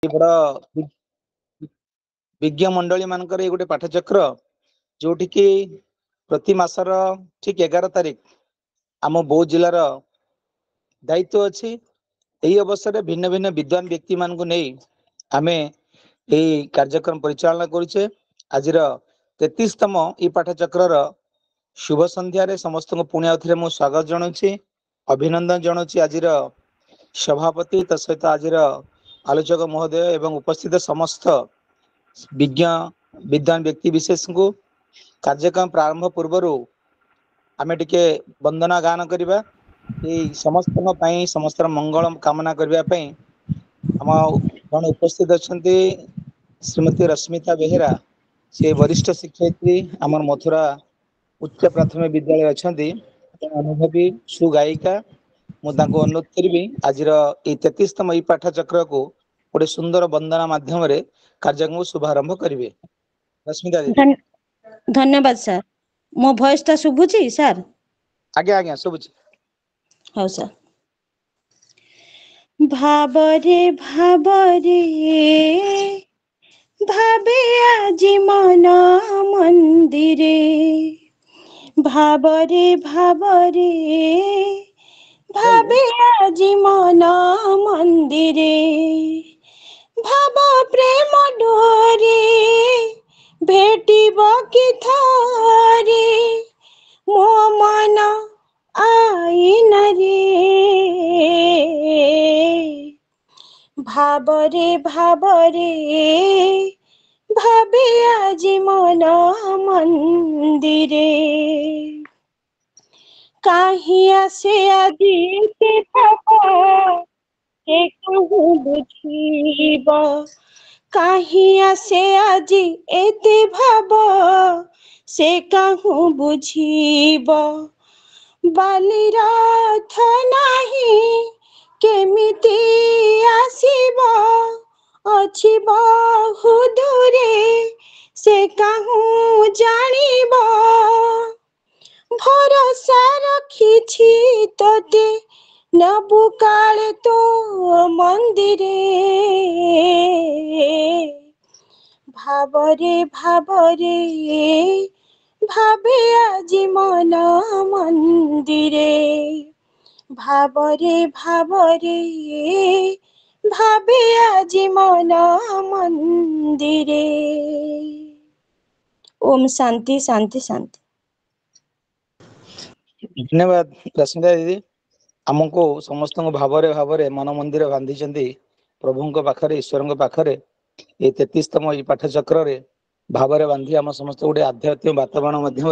बड़ विज्ञ मंडली मानकर गोटे पाठचक्र जोटि कि प्रति मासर ठीक 11 तारिख आम बौद्ध जिलार दायित्व अच्छी। यही अवसर में भिन्न भिन्न विद्वान व्यक्ति मान नहीं आमे यही कार्यक्रम परिचालना करुचे। आज 33तम ई पाठचक्र शुभ संध्यारे समस्त को पुणी आउथरे मु स्वागत जनाऊँगी, अभिनंदन जनाऊँगी आज सभापति तसहित आज आलोचक महोदय एवं उपस्थित समस्त विज्ञ विद्वान व्यक्ति विशेष को कार्यक्रम प्रारंभ पूर्व आमे टिके वंदना गान करवा समस्त समस्त मंगल कामना करने आम उपस्थित अच्छा श्रीमती रश्मिता बेहेरा, से वरिष्ठ शिक्षयित्री आमर मथुरा उच्च प्राथमिक विद्यालय अच्छा अनुभवी सुगायिका। मुझे अनुरोध करी आज 33तम ई पाठचक्र को गोटे सुंदर वंदना माध्यम कार्यक्रम शुभारंभ करेंगे। रश्मिता दीदी। धन्यवाद सर। मो वॉइस ता शुभुची सर? आज्ञा आज्ञा शुभुची। हाँ सर। भाबरे भाबरे भाबे आजी मन मंदिरे, भाबरे भाबरे भाबे आजी मन मंदिरे, भाब प्रेम डोरे भेटिब कि थारे मो मन आईन रे, भाबरे भाबरे भाबे आजी मन मंदिरे, काहीं आसे आजी ते भाब के कहूँ बुझीब, काहीं आसे आजी एते भाब से कहूँ बुझीब, बाली रथ नहीं केमिति आसीब, अछि बहु दूरे से कहूँ जानिब, भरोसा रखिछि तोते नबु काले तो मंदिरे, भाबरे भाबरे भाबे आजी मन मंदिरे, भाबरे भाबरे भाबे आजी मन मंदिरे। ओम शांति शांति शांति। धन्यवाद रश्मिता दीदी। आमको समस्त भावरे भावरे मन मंदिर बांधी प्रभु पाखरे ईश्वर पाखरे ये 33तम ई पाठचक्र भावरे बांधी आम समस्त गोटे आध्यात्मिक वातावरण मध्यम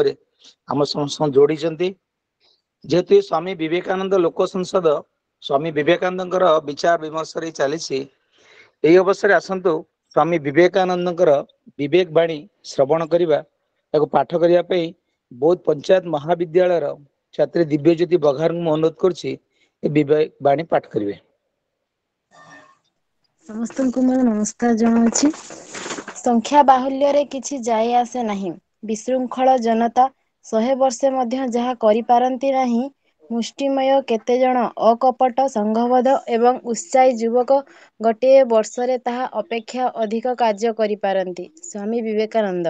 आम समस्त जोड़ी। जेहेतु स्वामी विवेकानंद लोक संसद स्वामी विवेकानंद विचार विमर्श चली अवसर आसतु स्वामी विवेकानंद विवेक बाणी श्रवण करने पाठ करने बौद्ध पंचायत महाविद्यालय छात्री दिव्यज्योति बघार अनुरोध कर बाणी पाठ करेंगे। समस्त को मोर नमस्कार जनाऊँगी। संख्या बाहुल्य रे किछि जाय आसे नहीं, विशृंखल जनता 100 वर्षे मध्य जहा करि पारंती नहीं, मुष्टिमय केते जण अकपट संघबद्ध एवं उत्साही युवक गोटे वर्षरे ताहा अपेक्षा अधिक कार्य करि पारंती। स्वामी विवेकानंद।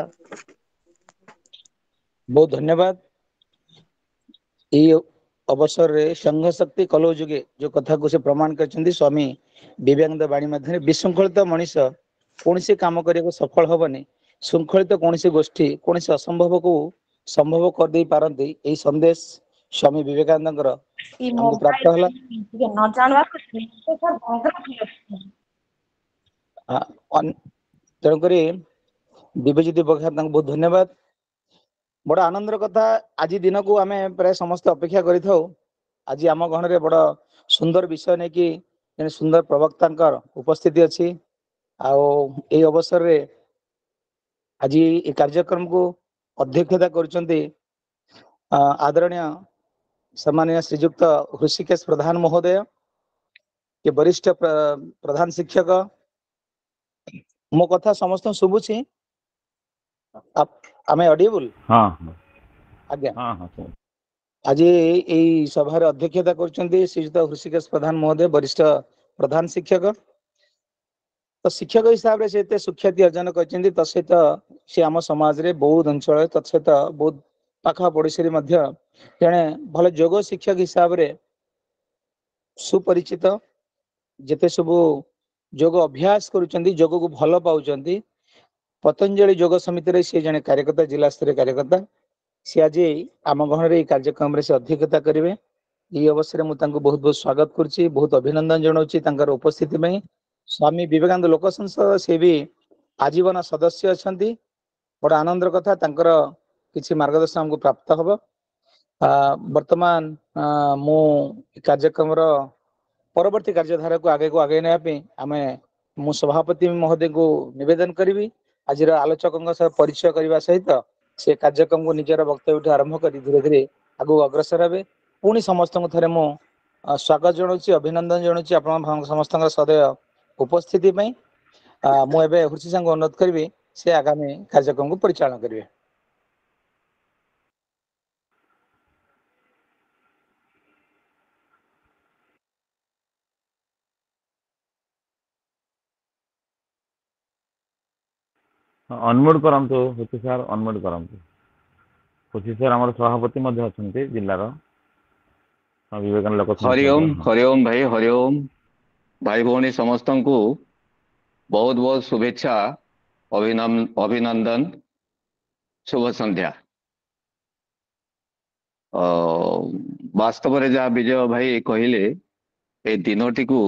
बहुत धन्यवाद। ये अवसर रे संघ शक्ति कलौ जुगे जो कथा को से प्रमाण कर स्वामी विवेकानंद बाणी मध्य विशृंखलित मनीष कौन से काम करने सफल हेनी, श्रृंखलित कौन गोष्ठी कौन असंभव को संभव कर दे पारती यही संदेश स्वामी विवेकानंद हमको प्राप्त है। तेणुक दिव्यज्योति बघार बहुत धन्यवाद। बड़ा आनंदर कथा आज दिन को आम प्राय समस्त अपेक्षा करी आज आम गण में बड़ा सुंदर विषय नहीं कि सुंदर प्रवक्ता उपस्थिति अच्छी। आई अवसर रे आज ये कार्यक्रम को अध्यक्षता करुचंती आदरणीय सम्माननीय श्रीजुक्त ऋषिकेश प्रधान महोदय के वरिष्ठ प्रधान शिक्षक। मो कथा समस्त शुभुची? आमे ऑडिबल? हाँ आज्ञा। हाँ आज यही सभार अध्यक्षता करुचंती श्रीजुक्त ऋषिकेश प्रधान महोदय वरिष्ठ प्रधान शिक्षक। तो शिक्षक हिसाब से एते सुख्याति अर्जन करछन्ती तसहित से आम समाज रे बहुत अंचल तत्सहित बहुत पाखा पड़ोसी मध्य जने भल योग शिक्षक हिसाब रे सुपरिचित जेते सब योग अभ्यास करुचंती योग को भल पाउचंती पतंजलि योग समिति रे से जने कार्यकर्ता जिला स्तरीय कार्यकर्ता से आज आम गहन रे कार्यक्रम रे से अध्यक्षता करेंगे। ये अवसर में बहुत बहुत स्वागत करुच्ची बहुत अभिनंदन जनाऊँगी तांकर उपस्थिति में। स्वामी विवेकानंद लोक संसद से भी आजीवन सदस्य अच्छा बड़ आनंदर कथा तांकर किसी मार्गदर्शन हमको प्राप्त हम। वर्तमान मु कार्यक्रम परवर्ती कार्यधारा को आगे नापी आम मु सभापति महोदय को निवेदन करी आज आलोचकों सह परिचय करने सहित से कार्यक्रम को निजर वक्तव्य आरंभ कर धीरे धीरे आगू अग्रसर हे। पुणी समस्त थे मु स्वागत जनाऊँगी अभिनंदन जनाऊँगी आप समस्त सदैव उपस्थिति मुझे हुर्षि को अनुरोध करी से आगामी कार्यक्रम को परिचालन करेंगे। अनम्यूट करंतु हुर्षि सर अनम्यूट करंतु। हुर्षि सर आमर सभापति मध्य अछंती जिल्लार विवेकानंद लोक हरिओम भाई हरिओम भाई भौणी समस्त को बहुत बहुत शुभेच्छा अभिनंदन शुभ संध्या। वास्तव में जहाँ विजय भाई कहले ए दिनटी को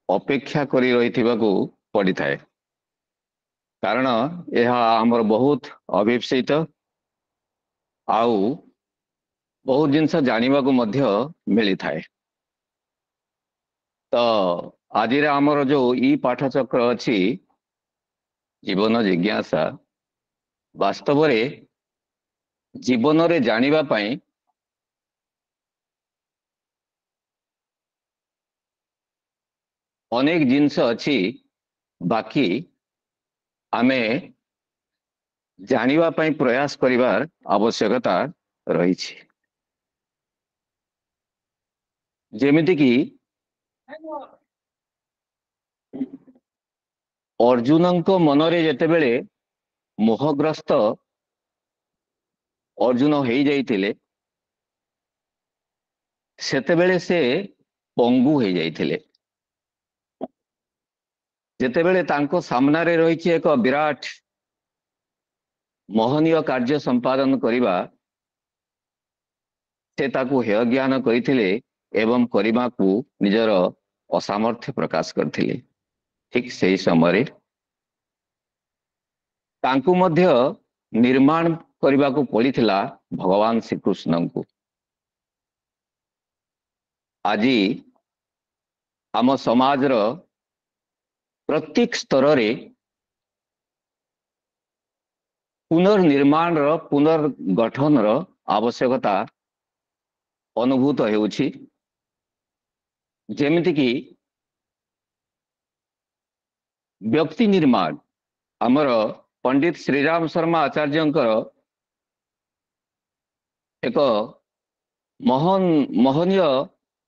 अपेक्षा करी रही पड़ी थाए कारण यह आमर बहुत अभिप्सित आउ बहुत जिनस जानिबा को मध्य मिली थाए। तो आज आमर जो ई पाठचक्र अच्छी जीवन जिज्ञासा वास्तव में जीवन रे जानिबा पाई अनेक जिनस अच्छी बाकी आमे जानिबा पाई प्रयास करिवार आवश्यकता रही। जेमिति कि अर्जुन को मनरे जेतेबेले मोहग्रस्त अर्जुन हो जाइतिले सेतेबेले से पंगु हो जाइतिले। जेतेबेले तांको सामना रे रही एक विराट मोहनीय कार्य संपादन करिबा से ताकू हेय ज्ञान करथिले एवं करिबा को निजर असामर्थ्य प्रकाश करथिले। ठीक सही समय तांकू मध्य निर्माण करबा को पड़िथिला भगवान श्री कृष्ण को। आज आम समाज रो प्रत्येक स्तर रे पुनर्निर्माण रो पुनर्गठन रो आवश्यकता अनुभूत हेउछि। जेमिति कि व्यक्ति निर्माण आमर पंडित श्रीराम शर्मा आचार्य एक महनीय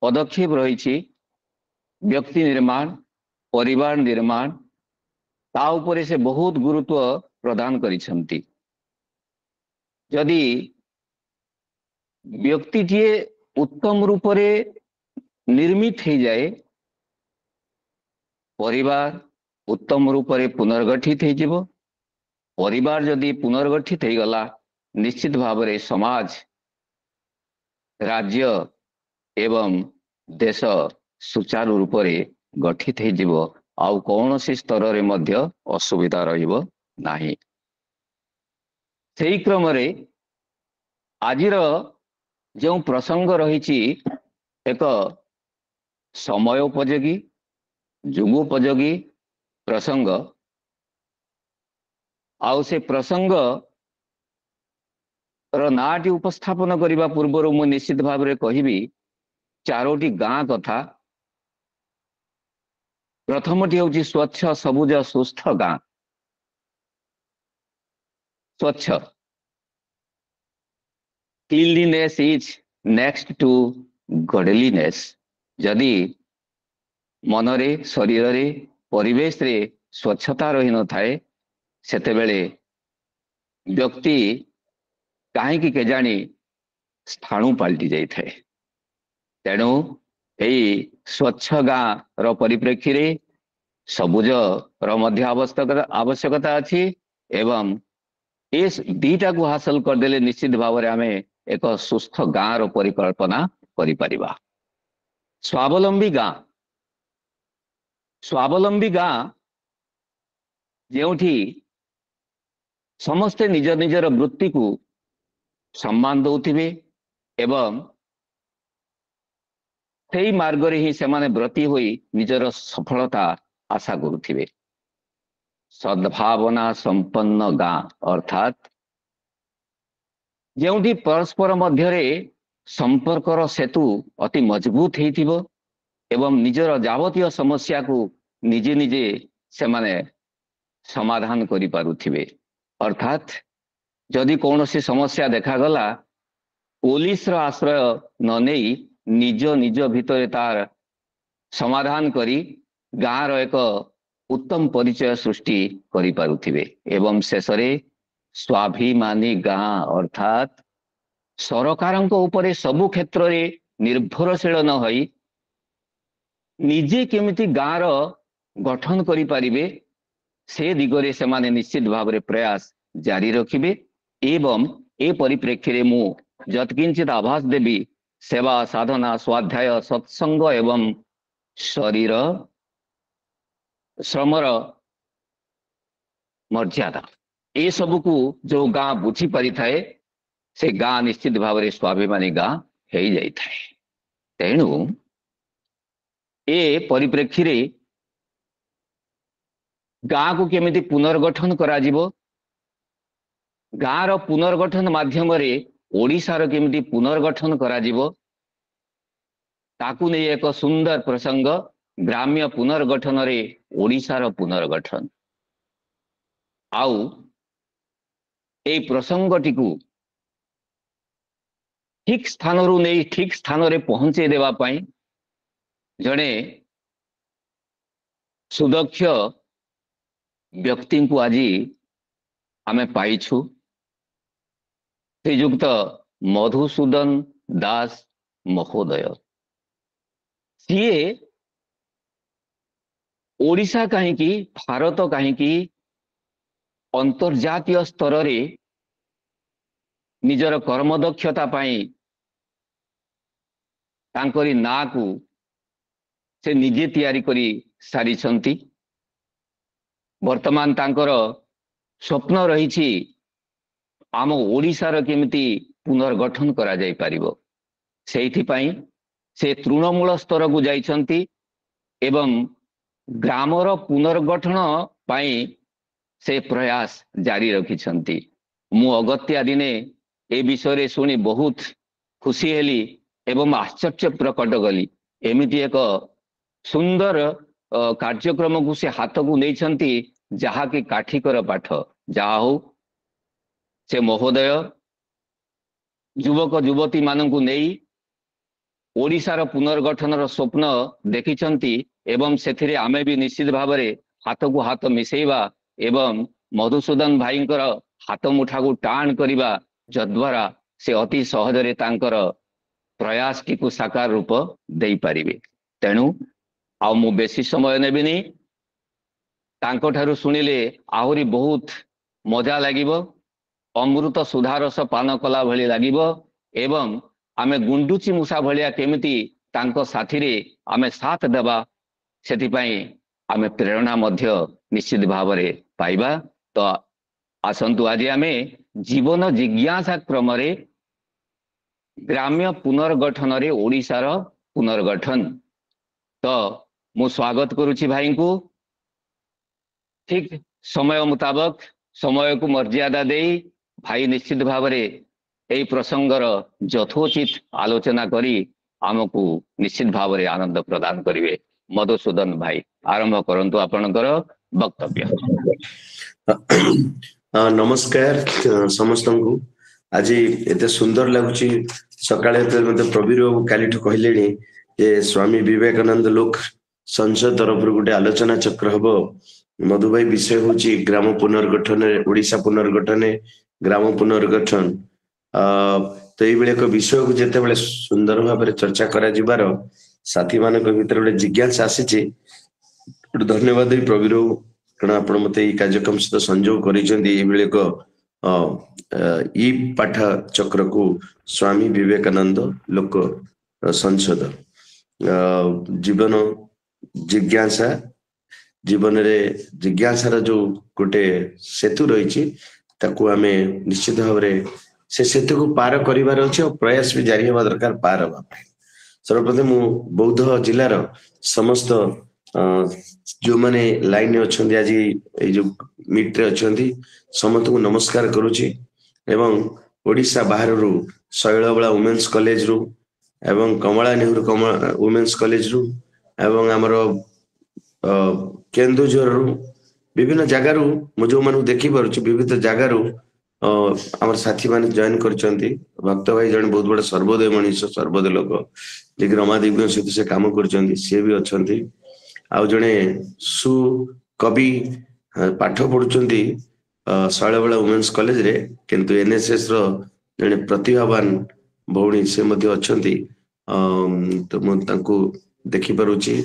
पदक्षेप रही व्यक्ति निर्माण परिवार निर्माण ता उपरे से बहुत गुरुत्व प्रदान करिसंती। यदि व्यक्तिटीए उत्तम रूप रे निर्मित हो जाए परिवार उत्तम रूप रे पुनर्गठित हो जिवो। परिवार जदि पुनर्गठित हो गला निश्चित भाव रे समाज राज्य एवं देश सुचारू रूप रे गठित हो जिवो। आउ कौन सी स्तर रे मध्य असुविधा रहिबो नाही। सेही क्रम रे आजिर जो प्रसंग रही एक समयोपयोगी जुगोपयोगी प्रसंग आउ से प्रसंग नाटी उपस्थापन करने पूर्व मु निश्चित भाव में कहबी चारोटी गाँ कथा। प्रथमटी हूँ स्वच्छ सबुज सुस्थ गाँ। स्वच्छ cleanliness is next to godliness. जदि मनरे शरीर रे परिवेश रे ସ୍ୱଚ୍ଛତା ରହିନଥାଏ ସେତେବେଳେ ବ୍ୟକ୍ତି କାହିଁକି କେଜାଣି ସ୍ଥାଣୁ ପାଲଟି ଯାଇଥାଏ। ତେଣୁ ଏଇ ସ୍ୱଚ୍ଛ ଗାଁର ପରିପ୍ରେକ୍ଷୀରେ ସବୁଜର ମଧ୍ୟ ଆବଶ୍ୟକତା ଅଛି ଏବଂ ଏ ଦିଟାକୁ ହାସଲ କରିଦେଲେ ନିଶ୍ଚିତ ଭାବରେ ଆମେ ଏକ ସୁସ୍ଥ ଗାଁର ପରିକଳ୍ପନା କରିପାରିବା। ସ୍ୱାବଲମ୍ବୀ ଗାଁ ଯେଉଁଠି ସମସ୍ତେ ନିଜ ନିଜର ବୃତ୍ତିକୁ ସମ୍ମାନ ଦଉଥିବେ ଏବଂ ସେଇ ମାର୍ଗରେ ହିଁ ସେମାନେ ବ୍ରତୀ ହୋଇ ନିଜର ସଫଳତା ଆଶା କରୁଥିବେ। ସଦ୍ଭାବନା ସମ୍ପନ୍ନ ଗାଁ ଅର୍ଥାତ୍ ଯେଉଁଠି ପରସ୍ପର ମଧ୍ୟରେ ସମ୍ପର୍କର ସେତୁ ଅତି ମଜବୁତ ହେଇଥିବ ଏବଂ ନିଜର ଯାବତୀୟ ସମସ୍ୟାକୁ ନିଜେ ନିଜେ ସେମାନେ ସମାଧାନ କରିପାରୁଥିବେ। ଅର୍ଥାତ୍ ଯଦି କୌଣସି ସମସ୍ୟା ଦେଖାଗଲା ପୋଲିସର ଆଶ୍ରୟ ନ ନେଇ ନିଜ ନିଜ ଭିତରେ ତାର ସମାଧାନ କରି ଗାଁର ଏକ ଉତ୍ତମ ପରିଚୟ ସୃଷ୍ଟି କରିପାରୁଥିବେ ଏବଂ ଶେଷରେ ସ୍ୱାଭିମାନୀ ଗାଁ ଅର୍ଥାତ୍ ସରକାରଙ୍କ ଉପରେ ସବୁ କ୍ଷେତ୍ରରେ ନିର୍ଭରଶୀଳ ନ ହୋଇ ନିଜେ କେମିତି ଗାଁର ଗଠନ କରିପାରିବେ ସେ ଦିଗରେ ସେମାନେ ନିଶ୍ଚିତ ଭାବରେ ପ୍ରୟାସ ଜାରି ରଖିବେ ଏବଂ ଏ ପରିପ୍ରେକ୍ଷୀରେ ମୁଁ ଯତ୍କିଞ୍ଚିତ ଆଭାସ ଦେବି ସେବା ସାଧନା ସ୍ୱାଧ୍ୟାୟ ସତ୍ସଙ୍ଗ ଏବଂ ଶରୀର ଶ୍ରମର ମର୍ଯ୍ୟାଦା ଏସବୁକୁ ଯୋଉ ଗାଁ ବୁଝି ପାରିଥାଏ ସେ ଗାଁ ନିଶ୍ଚିତ ଭାବରେ ସ୍ୱାଭିମାନୀ ଗାଁ ହେଇଯାଇଥାଏ। ତେଣୁ ଏ ପରିପ୍ରେକ୍ଷୀରେ ଗାଁକୁ କେମିତି ପୁନର୍ଗଠନ କରାଯିବ, ଗାଁର ପୁନର୍ଗଠନ ମାଧ୍ୟମରେ ଓଡ଼ିଶାର କେମିତି ପୁନର୍ଗଠନ କରାଯିବ ତାକୁ ନେଇ ଏକ ସୁନ୍ଦର ପ୍ରସଙ୍ଗ ଗ୍ରାମ୍ୟ ପୁନର୍ଗଠନରେ ଓଡ଼ିଶାର ପୁନର୍ଗଠନ। ଆଉ এই ପ୍ରସଙ୍ଗଟିକୁ ଠିକ୍ ସ୍ଥାନରୁ ନେଇ ଠିକ୍ ସ୍ଥାନରେ ପହଞ୍ଚେଇ ଦେବା ପାଇଁ ଜଣେ ସୁଦକ୍ଷ ବ୍ୟକ୍ତିଙ୍କୁ ଆଜି ଆମେ ପାଇଛୁ। ଶ୍ରୀଯୁକ୍ତ ମଧୁସୂଦନ ଦାସ ମହୋଦୟ। ସିଏ ଓଡ଼ିଶା କାହିଁକି ଭାରତ କାହିଁକି ଅନ୍ତର୍ଜାତୀୟ ସ୍ତରରେ ନିଜର କର୍ମଦକ୍ଷତା ପାଇଁ ତାଙ୍କରି ନାଁକୁ ସେ ନିଜେ ତିଆରି କରି ସାରିଛନ୍ତି। ବର୍ତ୍ତମାନ ତାଙ୍କର ସ୍ୱପ୍ନ ରହିଛି ଆମ ଓଡ଼ିଶାର କେମିତି ପୁନର୍ଗଠନ କରାଯାଇପାରିବ। ସେଇଥିପାଇଁ ସେ ତୃଣମୂଳ ସ୍ତରକୁ ଯାଇଛନ୍ତି ଏବଂ ଗ୍ରାମର ପୁନର୍ଗଠନ ପାଇଁ ସେ ପ୍ରୟାସ ଜାରି ରଖିଛନ୍ତି। ମୁଁ ଅଗତ୍ୟା ଦିନେ ଏ ବିଷୟରେ ଶୁଣି ବହୁତ ଖୁସି ହେଲି ଏବଂ ଆଶ୍ଚର୍ଯ୍ୟ ପ୍ରକଟ କଲି। ଏମିତି ଏକ ସୁନ୍ଦର କାର୍ଯ୍ୟକ୍ରମକୁ ସେ ହାତକୁ ନେଇଛନ୍ତି ଯାହାକି କାଠିକର ପାଠ। ଯାହା ହଉ ସେ ମହୋଦୟ ଯୁବକ ଯୁବତୀ ମାନଙ୍କୁ ନେଇ ଓଡ଼ିଶାର ପୁନର୍ଗଠନର ସ୍ୱପ୍ନ ଦେଖିଛନ୍ତି ଏବଂ ସେଥିରେ ଆମେ ବି ନିଶ୍ଚିତ ଭାବରେ ହାତକୁ ହାତ ମିଶେଇବା ଏବଂ ମଧୁସୂଦନ ଭାଇଙ୍କର ହାତ ମୁଠାକୁ ଟାଣ କରିବା ଯଦ୍ୱାରା ସେ ଅତି ସହଜରେ ତାଙ୍କର ପ୍ରୟାସଟିକୁ ସାକାର ରୂପ ଦେଇପାରିବେ। ତେଣୁ ଆଉ ମୁଁ ବେଶୀ ସମୟ ନେବିନି, ତାଙ୍କଠାରୁ ଶୁଣିଲେ ଆହୁରି ବହୁତ ମଜା ଲାଗିବ, ଅମୃତ ସୁଧାରସ ପାନ କଲା ଭଳି ଲାଗିବ ଏବଂ ଆମେ ଗୁଣ୍ଡୁଚି ମୂଷା ଭଳିଆ କେମିତି ତାଙ୍କ ସାଥିରେ ଆମେ ସାଥ ଦେବା ସେଥିପାଇଁ ଆମେ ପ୍ରେରଣା ମଧ୍ୟ ନିଶ୍ଚିତ ଭାବରେ ପାଇବା। ତ ଆସନ୍ତୁ ଆଜି ଆମେ ଜୀବନ ଜିଜ୍ଞାସା କ୍ରମରେ ଗ୍ରାମ୍ୟ ପୁନର୍ଗଠନରେ ଓଡ଼ିଶାର ପୁନର୍ଗଠନ। ତ ମୁଁ ସ୍ୱାଗତ କରୁଛି ଭାଇଙ୍କୁ। ଠିକ ସମୟ ମୁତାବକ ସମୟକୁ ମର୍ଯ୍ୟାଦା ଦେଇ ଭାଇ ନିଶ୍ଚିତ ଭାବରେ এই ପ୍ରସଙ୍ଗର ଯଥୋଚିତ ଆଲୋଚନା କରି ଆମକୁ ନିଶ୍ଚିତ ଭାବରେ ଆନନ୍ଦ ପ୍ରଦାନ କରିବେ। ମଧୁସୂଦନ ଭାଇ ଆରମ୍ଭ କରନ୍ତୁ ଆପଣଙ୍କର ବକ୍ତବ୍ୟ। ନମସ୍କାର ସମସ୍ତଙ୍କୁ। ଆଜି ଏତେ ସୁନ୍ଦର ଲାଗୁଛି। ସକାଳେ ମତେ ପ୍ରବୀର ବାବୁ କାଲିଠୁ କହିଲେଣି ଯେ ସ୍ୱାମୀ ବିବେକାନନ୍ଦ ଲୋକ ସଂସଦ ତରଫରୁ ଗୋଟେ ଆଲୋଚନା ଚକ୍ର ହବ मधु भाई विषय होची ग्राम पुनर्गठन ओडिशा पुनर्गठन ग्राम पुनर्गठन तो ये एक विषय को जिते सुंदर भाव चर्चा करा जिबार साथी मान भीतर गोटे जिज्ञासा आसी धन्यवाद भी प्रवीर कारण आप मत कार्यक्रम सहित संजोग कर पाठ चक्र को स्वामी विवेकानंद लोक संसद जीवन जिज्ञासा जीवन रे जिज्ञासार जो गोटे सेतु रही आम निश्चित भाव से सेतु को पार कर प्रयास भी जारी हवा दरकार पार हवा सर्वप्रथम मु बौद्ध जिलार समस्त जो माने लाइन अच्छा आज जो मीट रे अच्छा समस्त को नमस्कार करुच्ची एवं ओडिशा बाहर रु शैलबाला वुमेन्स कॉलेज रु एवं कमला नेहरू वुमेन्स कॉलेज रु एवं आमर केन्दुझर रु विभिन्न जगार जो मानू देखी पार्छ विविध जगार आमर साथी माने जॉइन करछंती भक्त भाई जन बहुत बड़ा सर्वोदय मनीष सर्वोदय लोक जे रमादेवी सहित से काम करछंती से भी अछंती आउ जने सु कवि पाठ पढुचंती शैलबाला वुमेन्स कॉलेज रे किंतु एनएसएस रो जने प्रतिभावान भौणी से मध्य अछंती तो मु तांको देखि पारुची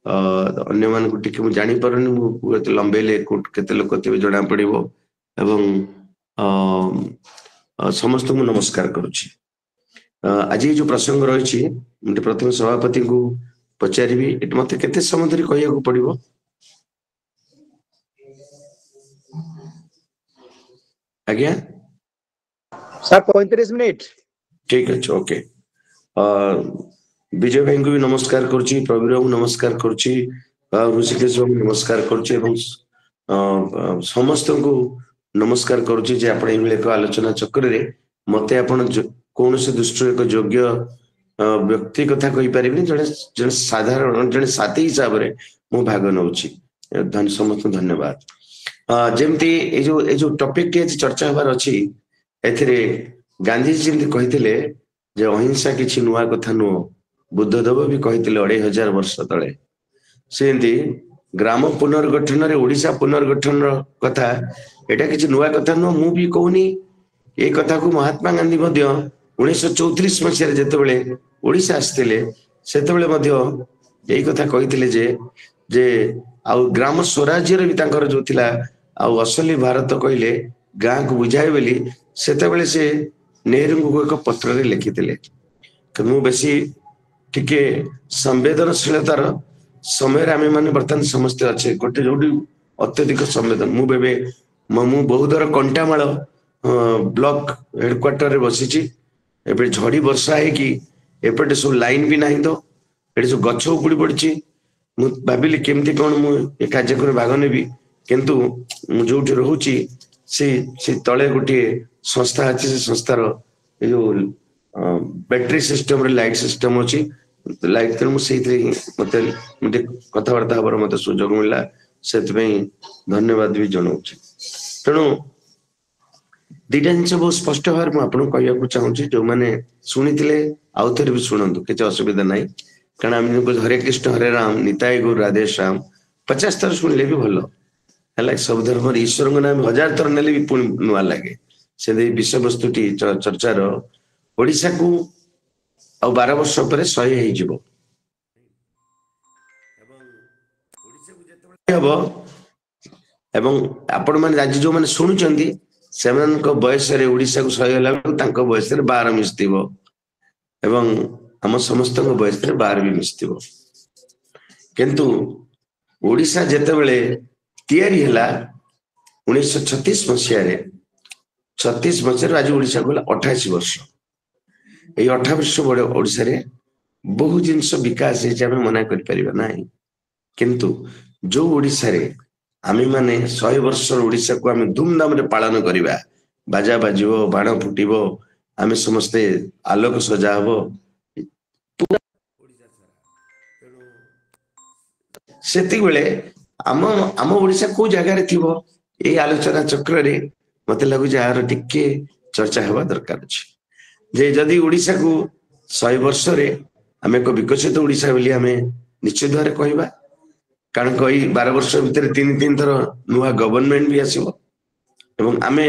अन्य मान को टिके मु जानि परनी मु लंबेले केते लोक थिबे जणा पड़िबो एवं समस्त को नमस्कार करुच्ची आज जो प्रसंग रही प्रथम सभापति को पचारि मत केते समय धरी कहिया पड़ो आज्ञा सर 35 मिनिट ठीक अच्छे ओके विजय भाई को भी नमस्कार करुच्ची प्रवीर को नमस्कार करुच्ची ऋषिकेश नमस्कार करुच्ची समस्त को नमस्कार करुच्ची जे आपण एक आलोचना चक्र रे मते आपण कौन से दृष्टि एक योग्य व्यक्ति कथा कहि परिबिनी जने साधारण जने साथी हिसाब रे मु भाग नउची समस्त धन्यवाद जेमती ए जो टॉपिक के चर्चा होबार अछि एथिरे गांधी जी जेमती कहिथिले जे अहिंसा किछि नुवा कथा नु बुद्धदेव भी कहिथिले 2500 वर्ष तळे सेंती ग्राम पुनर्गठन रे ओडिशा पुनर्गठन कथा एटा किछि नुवा कथा नु मु भी कहूनी ए कथा को महात्मा गांधी मध्य 1934 मसीह जेतेबेले ओडिशा आस्थिले सेतेबेले मध्य एई कथा कहिथिले जे आउ ग्राम स्वराज्य रे भी तांकर जो थिला आउ असली भारत कहिले गाँ को बुझाए बोली सेतेबेले से नेहरू को एक पत्र रे लिखिथिले मु बेसी टिके संवेदनशीलतार समय आम मैंने बर्तमान समस्ते अच्छे गोटे जो अत्यधिक संवेदन मु बहुदर कंटामाल ब्लॉक हेडक्वार्टर रे बसी एबे झड़ी वर्षा है कि एपटे सब लाइन भी नहीं तो ये सब गछ उपुड़ी पड़ी मु भाविली केमती कौन मु कार्यक्रम भाग नेबी किंतु मु जो रोची से तले गोटे संस्था अच्छी से संस्थार जो बैटरी सिस्टम रे लाइट सिस्टम अच्छी लाइट तेणु मत कथबार्ता हबार मत सुजोग मिलला से धन्यवाद भी जनाऊँ तेणु दीटा जिन बहुत स्पष्ट भाव में आपको कहूँ चाहूँगी जो मैंने शुणी आउ थे भी शुणु किसी असुविधा ना कारण आम हरे कृष्ण हरे राम निताय गुरु राधे श्याम 50 थर शुणिले भी भल है सब धर्म ईश्वर को नाम 1000 थर नेले भी पुणी नुआ लगे से विषय वस्तुटी चर्चार ओडिशा को आ 12 वर्ष पर 100 हो आपण मैंने आज जो मैंने शुणुंट से बयस ओडिशा को 100 है बयस 12 मिसथिब एवं आम समस्त बयस 12 भी मिसथिब किंतु ओडिशा जेतेबेले तैयारी हैला 1936 मसीह 36 मसीह आज ओडिशा को 28 वर्ष ये 18 वर्ष बड़े ओडिशा रे बहु जिनस विकास है मना कर परिबा नाही किंतु जो ओडिशा रे आमी माने 100 वर्ष ओडिशा को आम धूमधाम रे पालन करिबा बाजा बाजिबो बाण फुटिबो आमे समस्ते आलोक सजा हबो सेति बेले आम ओडिशा को जगह रे थिबो ए आलोचना चक्र रे मते लागु जे आरो टिके चर्चा हेबा दरकार अछि जे जदि ओडिशा को 100 वर्ष रे आमे को विकसित ओडिशा बोली आमे निश्चित भारे कहबा कारण कई 12 वर्ष भितर 3 थर नुआ गवर्नमेंट भी आसीबो एवं आमे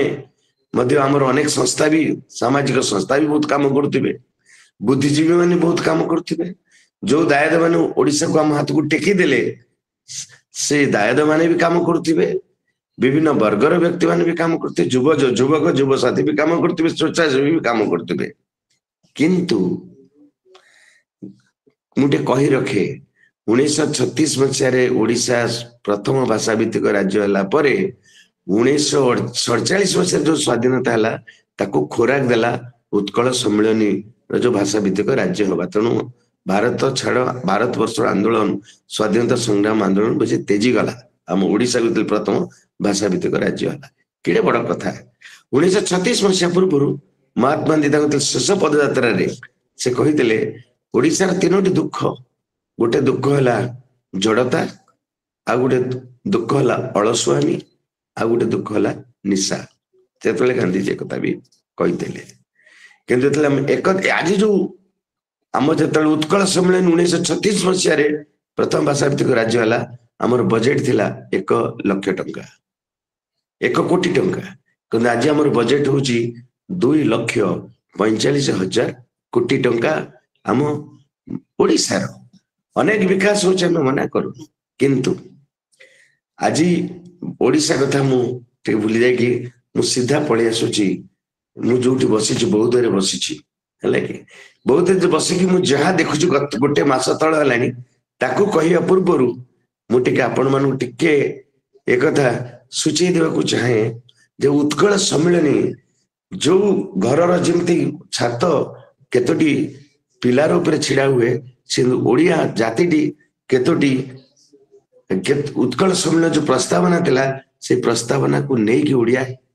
मध्य आमर अनेक संस्था भी सामाजिक संस्था भी बहुत काम करथिबे बुद्धिजीवी माने बहुत काम करथिबे जो दायद माने ओडिसा को हम हाथ को टेकी देले से दायद माने भी काम करथिबे विभिन्न वर्गर व्यक्ति माने भी काम करते युवक युव साथी भी काम करथिबे स्वेच्छासेवी भी काम करथिबे किंतु मुटे कही रखे 1936 मसीह ओडिशा प्रथम भाषा भित्तिक राज्य होला परे 1947 मसीह जो स्वाधीनता है ताको खोराक देला उत्कल सम्मेलनी जो भाषा भित्तिक राज्य होगा तेणु भारत छाड़ भारत वर्ष आंदोलन स्वाधीनता संग्राम आंदोलन बुझे तेजी गला आम ओडिशा भितर प्रथम भाषा भित्तिक राज्य है कि बड़ कथा 1936 मसीहा पूर्व महात्मा गांधी शेष पदयात्रा से कही ओडिशार 3टी दुख गोटे दुख है जड़ता आ गोटे दुख है अलसुआमी आ गोटे दुख है निशा से गांधीजी एक भी कही किंतु आज जो आम जो उत्कल सम्मेलन 1936 मसीह प्रथम भाषा भित्तिक राज्य है आमर बजेट थिला 1 लाख टंका 1 कोटी टंका किंतु आज आमर बजेट हूँ 2,45,000 कोटी टंका आम ओडिशार अनेक विकास हो मना करू किंतु आज ओडिशा कथा मुझे भूली जाकि मु सीधा पलि आसुची जो बसी बहुत देर बसी है कि बहुत देर बसिकी मुझे देखुची गोटे मास तल है कहवा पूर्वर मुझे आपण मानू टिके एक सूचई देवा चाहे जो उत्कल सम्मेलनी जो घर जमती छात केतोटी पिलार ऊपर छिड़ा हुए से ओडिया जाति केतोटी उत्कल सम्मेलन जो प्रस्तावना थिला से प्रस्तावना को लेकिन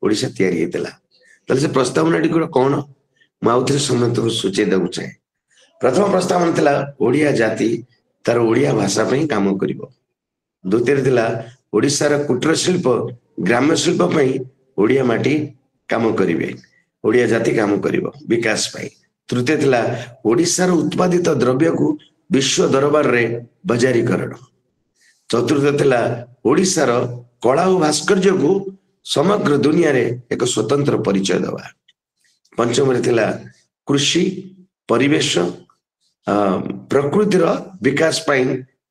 ओडिशा तैयारी होता से प्रस्तावना टी कौन मुझे समस्त सूचई देवा चाहे प्रथम प्रस्तावना थिला ओडिया जाति तार ओडिया भाषा पे काम कर द्वितीय थिला ओडिशार कुटीर शिल्प ग्राम्य शिल्प ओडिया माटी काम करेंगे ओडिया जाति काम कर विकास पाई तृतीय थिला ओडिशार उत्पादित द्रव्य को विश्व दरबार रे बजारीकरण चतुर्थ थिला ओडिशार कला और भास्कर्य को समग्र दुनिया रे एक स्वतंत्र परिचय दवा पंचम थिला कृषि परिवेश प्रकृतिर विकास पाई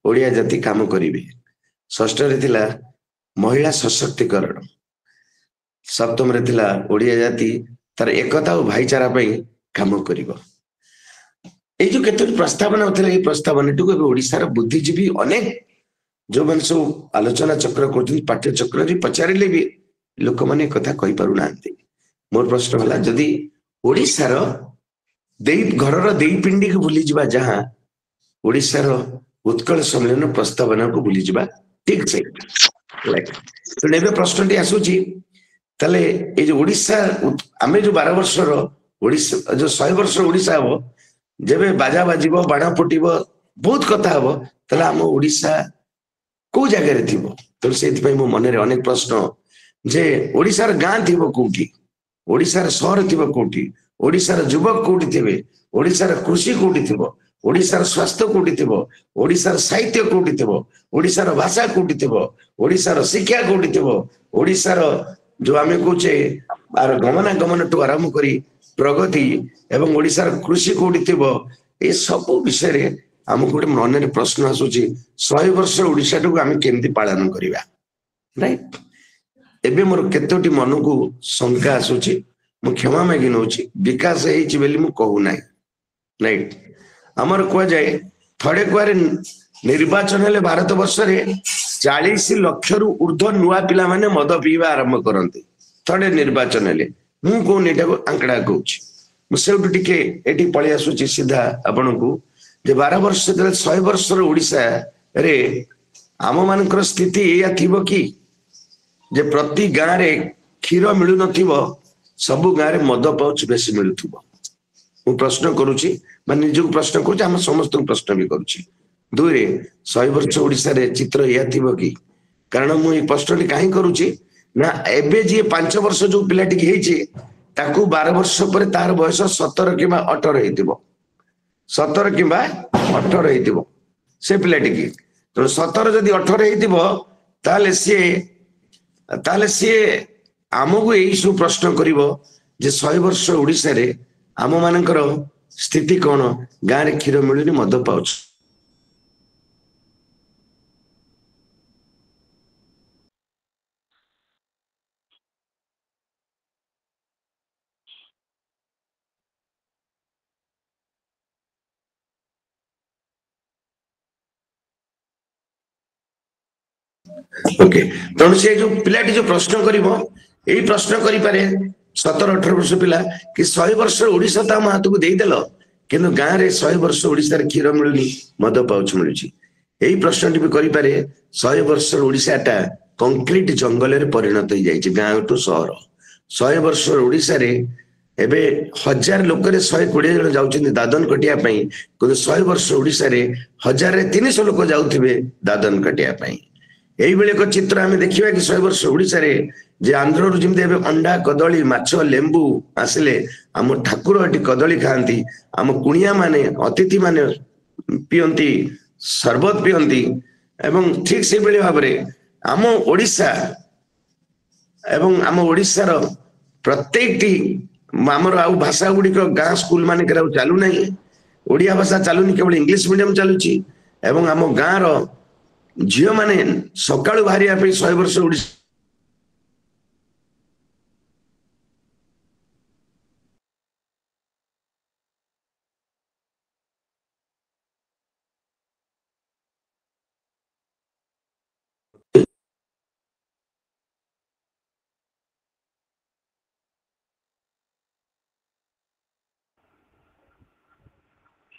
ओडिया जाति काम करेंगे षष्ठ थिला महिला सशक्तिकरण सप्तम थिला ओडिया जाति तार एकता और भाईचारा काम करिबो ए जो केते प्रस्तावना होता है प्रस्तावना टी ओडिशार बुद्धिजीवी अनेक जो मैंने सब आलोचना चक्र कर पाठ्य चक्र पचारे भी लोक मैंने कथा कही पारु ना मोर प्रश्न है जदि ओडिशार घर देई पिंडी को भूली जा जहाँ ओडिशार उत्कल सम्मेलन प्रस्तावना को भूली जा ठीक से तेणु प्रश्न टी आसूची ताले ये जो ओडिशा आमे जो 12 वर्ष ओडिशा जो 100 वर्ष ओडिशा हम जब बाजा बाजिब बाण फुटब बहुत कथा हम ताले आम ओडिशा को जगह थी तेणु से मो मन अनेक प्रश्न जे ओडिशार गाँ थी कौटी ओडिशार सहर थी कौटी ओडिशार युवक कौटी थे ओडिशार कृषि कौटी थी ओडिशार स्वास्थ्य कौटी थी ओडिशार साहित्य कौटी थी ओडिशार भाषा कौटी थी ओडिशार शिक्षा कौटी थी ओडिशार जो आम कहे आर गमनागमन टू आरंभ करी प्रगति एवं ओडिशार कृषि कौटी थी ये सब विषय आमको गोटे मन प्रश्न आसूची 100 वर्ष ओडिशा टाक आम केमती पालन करवा राइट एबे मोर केतोटी मन को शंका आसूची मु क्षमा मागी नौची विकास होइछि बेली मु कहू नाही राइट हमर को जाए थोड़े कुआरे निर्वाचन हेले भारत वर्ष रे 40 लाख रु ऊर्ध्व नुआ पिला माने मद पीवा आरंभ करते थोड़े निर्वाचन हेले मु को नेटा को आंकड़ा कहूछि मु सेउटु टिके एटी पळि आसुछि सीधा आपन को जे 12 वर्ष 100 वर्ष रे ओडिशा रे आम मानकर स्थिति या थिबो कि जे प्रति गाँ रे क्षीर मिलु नथिबो सब गाँ रे मद पाउच बेसी मिलुथिबो मु प्रश्न करूछि माने निजको प्रश्न करूछि हम समस्त प्रश्न भी करूछि दुई रे 100 वर्ष ओडिशा रे चित्र या थिबो कि कारण मु ई प्रश्न काहे करूछि ना एबे जे 5 वर्ष जो पिलाटी की हेछि ताकू 12 वर्ष पर तार बयस 17 किबा 18 हेतिबो 17 किबा 18 हेतिबो से पिलाटी की ତେଣୁ 17 ଯଦି 18 ହେଇଥିବ ତାହେଲେ ସିଏ ଆମକୁ ଏଇ ସବୁ ପ୍ରଶ୍ନ କରିବ ଯେ 100 ବର୍ଷ ଓଡିଶାରେ ଆମ ମାନଙ୍କର ସ୍ଥିତି କଣ, ଗାଁରେ କ୍ଷୀର ମିଳୁନି, ମଦ ପାଉଛି। ଓକେ, ତେଣୁ ସେ ଯୋଉ ପିଲାଟି ଯୋଉ ପ୍ରଶ୍ନ କରିବ, ଏଇ ପ୍ରଶ୍ନ କରିପାରେ 17-18 ବର୍ଷ ପିଲା କି 100 ବର୍ଷ ଓଡିଶା ତା ହାତକୁ ଦେଇଦେଲ, କିନ୍ତୁ ଗାଁରେ 100 ବର୍ଷ ଓଡିଶାରେ କ୍ଷୀର ମିଳୁନି, ମଦ ପାଉଛ ମିଳୁଛି। ଏଇ ପ୍ରଶ୍ନଟି ବି କରିପାରେ 100 ବର୍ଷର ଓଡିଶାଟା କଂକ୍ରିଟ ଜଙ୍ଗଲରେ ପରିଣତ ହେଇଯାଇଛି, ଗାଁଠୁ ସହର। 100 ବର୍ଷର ଓଡିଶାରେ ଏବେ 1000 ଲୋକରେ 120 ଜଣ ଯାଉଛନ୍ତି ଦାଦନ କଟିବା ପାଇଁ, କିନ୍ତୁ 100 ବର୍ଷ ଓଡିଶାରେ 1300 ଲୋକ ଯାଉଥିବେ ଦାଦନ କାଟିବା ପାଇଁ। এইଭଳି ଏକ ଚିତ୍ର ଆମେ ଦେଖିବା କି 100 ବର୍ଷ ଓଡିଶାରେ ଯେ ଆନ୍ଧ୍ରରୁ ଯେମିତି ଏବେ ଅଣ୍ଡା, କଦଳୀ, ମାଛ, ଲେମ୍ବୁ ଆସିଲେ ଆମ ଠାକୁର ଏଠି କଦଳୀ ଖାଆନ୍ତି, ଆମ କୁଣିଆ ମାନେ, ଅତିଥି ମାନେ ପିଅନ୍ତି, ସରବତ ପିଅନ୍ତି, ଏବଂ ଠିକ ସେଇଭଳି ଭାବରେ ଆମ ଓଡିଶା ଏବଂ ଆମ ଓଡିଶାର ପ୍ରତ୍ୟେକଟି ଆମର ଆଉ ଭାଷା ଗୁଡିକ ଗାଁ ସ୍କୁଲ ମାନଙ୍କରେ ଆଉ ଚାଲୁନାହିଁ। ଓଡିଆ ଭାଷା ଚାଲୁନି, କେବଳ ଇଂଲିଶ ମିଡିୟମ ଚାଲୁଛି। ଏବଂ ଆମ ଗାଁର ଝିଅ ମାନେ ସକାଳୁ ବାହାରିବା ପାଇଁ 100 ବର୍ଷ ଓଡିଶା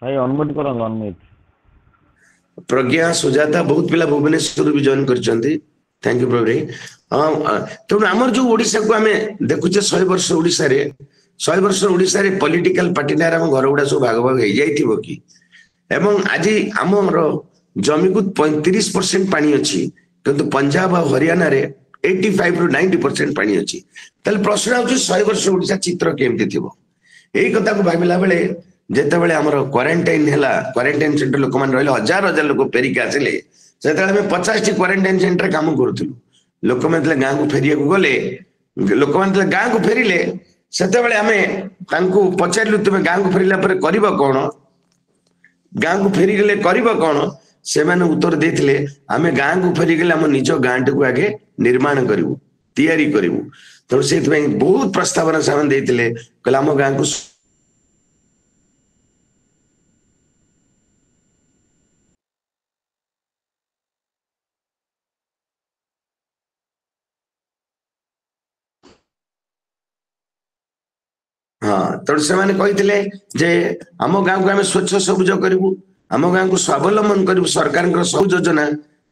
ଭାଇ ଅନମ୍ୟୁଟ କରନ୍ତୁ, ଅନମ୍ୟୁଟ। ପ୍ରଜ୍ଞା, ସୁଜାତା, ବହୁତ ପିଲା ଭୁବନେଶ୍ୱରରୁ ବି ଜଏନ କରିଛନ୍ତି। ଥ୍ୟାଙ୍କ ୟୁ ପ୍ରଭୁ। ତେଣୁ ଆମର ଯୋଉ ଓଡିଶାକୁ ଆମେ ଦେଖୁଛେ 100 ବର୍ଷ ଓଡିଶାରେ, 100 ବର୍ଷ ଓଡିଶାରେ ପଲିଟିକାଲ ପାର୍ଟି ନାଁରେ ଆମ ଘର ଗୁଡା ସବୁ ଭାଗ ଭାଗ ହେଇଯାଇଥିବ କି? ଏବଂ ଆଜି ଆମର ଜମିକୁ 35% ପାଣି ଅଛି, କିନ୍ତୁ ପଞ୍ଜାବ ଆଉ ହରିୟାଣାରେ 85ରୁ 90% ପାଣି ଅଛି। ତାହେଲେ ପ୍ରଶ୍ନ ହଉଛି 100 ବର୍ଷ ଓଡିଶା ଚିତ୍ର କେମିତି ଥିବ? ଏଇ କଥାକୁ ଭାବିଲା ବେଳେ ଯେତେବେଳେ ଆମର କ୍ୱାରେଣ୍ଟାଇନ ହେଲା, କ୍ୱାରେଣ୍ଟାଇନ ସେଣ୍ଟର ଲୋକମାନେ ରହିଲେ, 1000 ଲୋକ ଫେରିକି ଆସିଲେ, ସେତେବେଳେ ଆମେ 50ଟି କ୍ୱାରେଣ୍ଟାଇନ ସେଣ୍ଟର କାମ କରୁଥିଲୁ। ଲୋକମାନେ ଯେତେବେଳେ ଗାଁକୁ ଫେରିବାକୁ ଗଲେ, ଲୋକମାନେ ଯେତେବେଳେ ଗାଁକୁ ଫେରିଲେ, ସେତେବେଳେ ଆମେ ତାଙ୍କୁ ପଚାରିଲୁ ତୁମେ ଗାଁକୁ ଫେରିଲା ପରେ କରିବ କଣ, ଗାଁକୁ ଫେରିଗଲେ କରିବ କଣ? ସେମାନେ ଉତ୍ତର ଦେଇଥିଲେ, ଆମେ ଗାଁକୁ ଫେରିଗଲେ ଆମ ନିଜ ଗାଁଟିକୁ ଆଗେ ନିର୍ମାଣ କରିବୁ, ତିଆରି କରିବୁ। ତେଣୁ ସେଇଥିପାଇଁ ବହୁତ ପ୍ରସ୍ତାବନା ସେମାନେ ଦେଇଥିଲେ, କହିଲେ ଆମ ଗାଁକୁ ତେଣୁ ସେମାନେ କହିଥିଲେ ଯେ ଆମ ଗାଁକୁ ଆମେ ସ୍ୱଚ୍ଛ ସବୁଜ କରିବୁ, ଆମ ଗାଁକୁ ସ୍ୱାବଲମ୍ବନ କରିବୁ, ସରକାରଙ୍କର ସବୁ ଯୋଜନା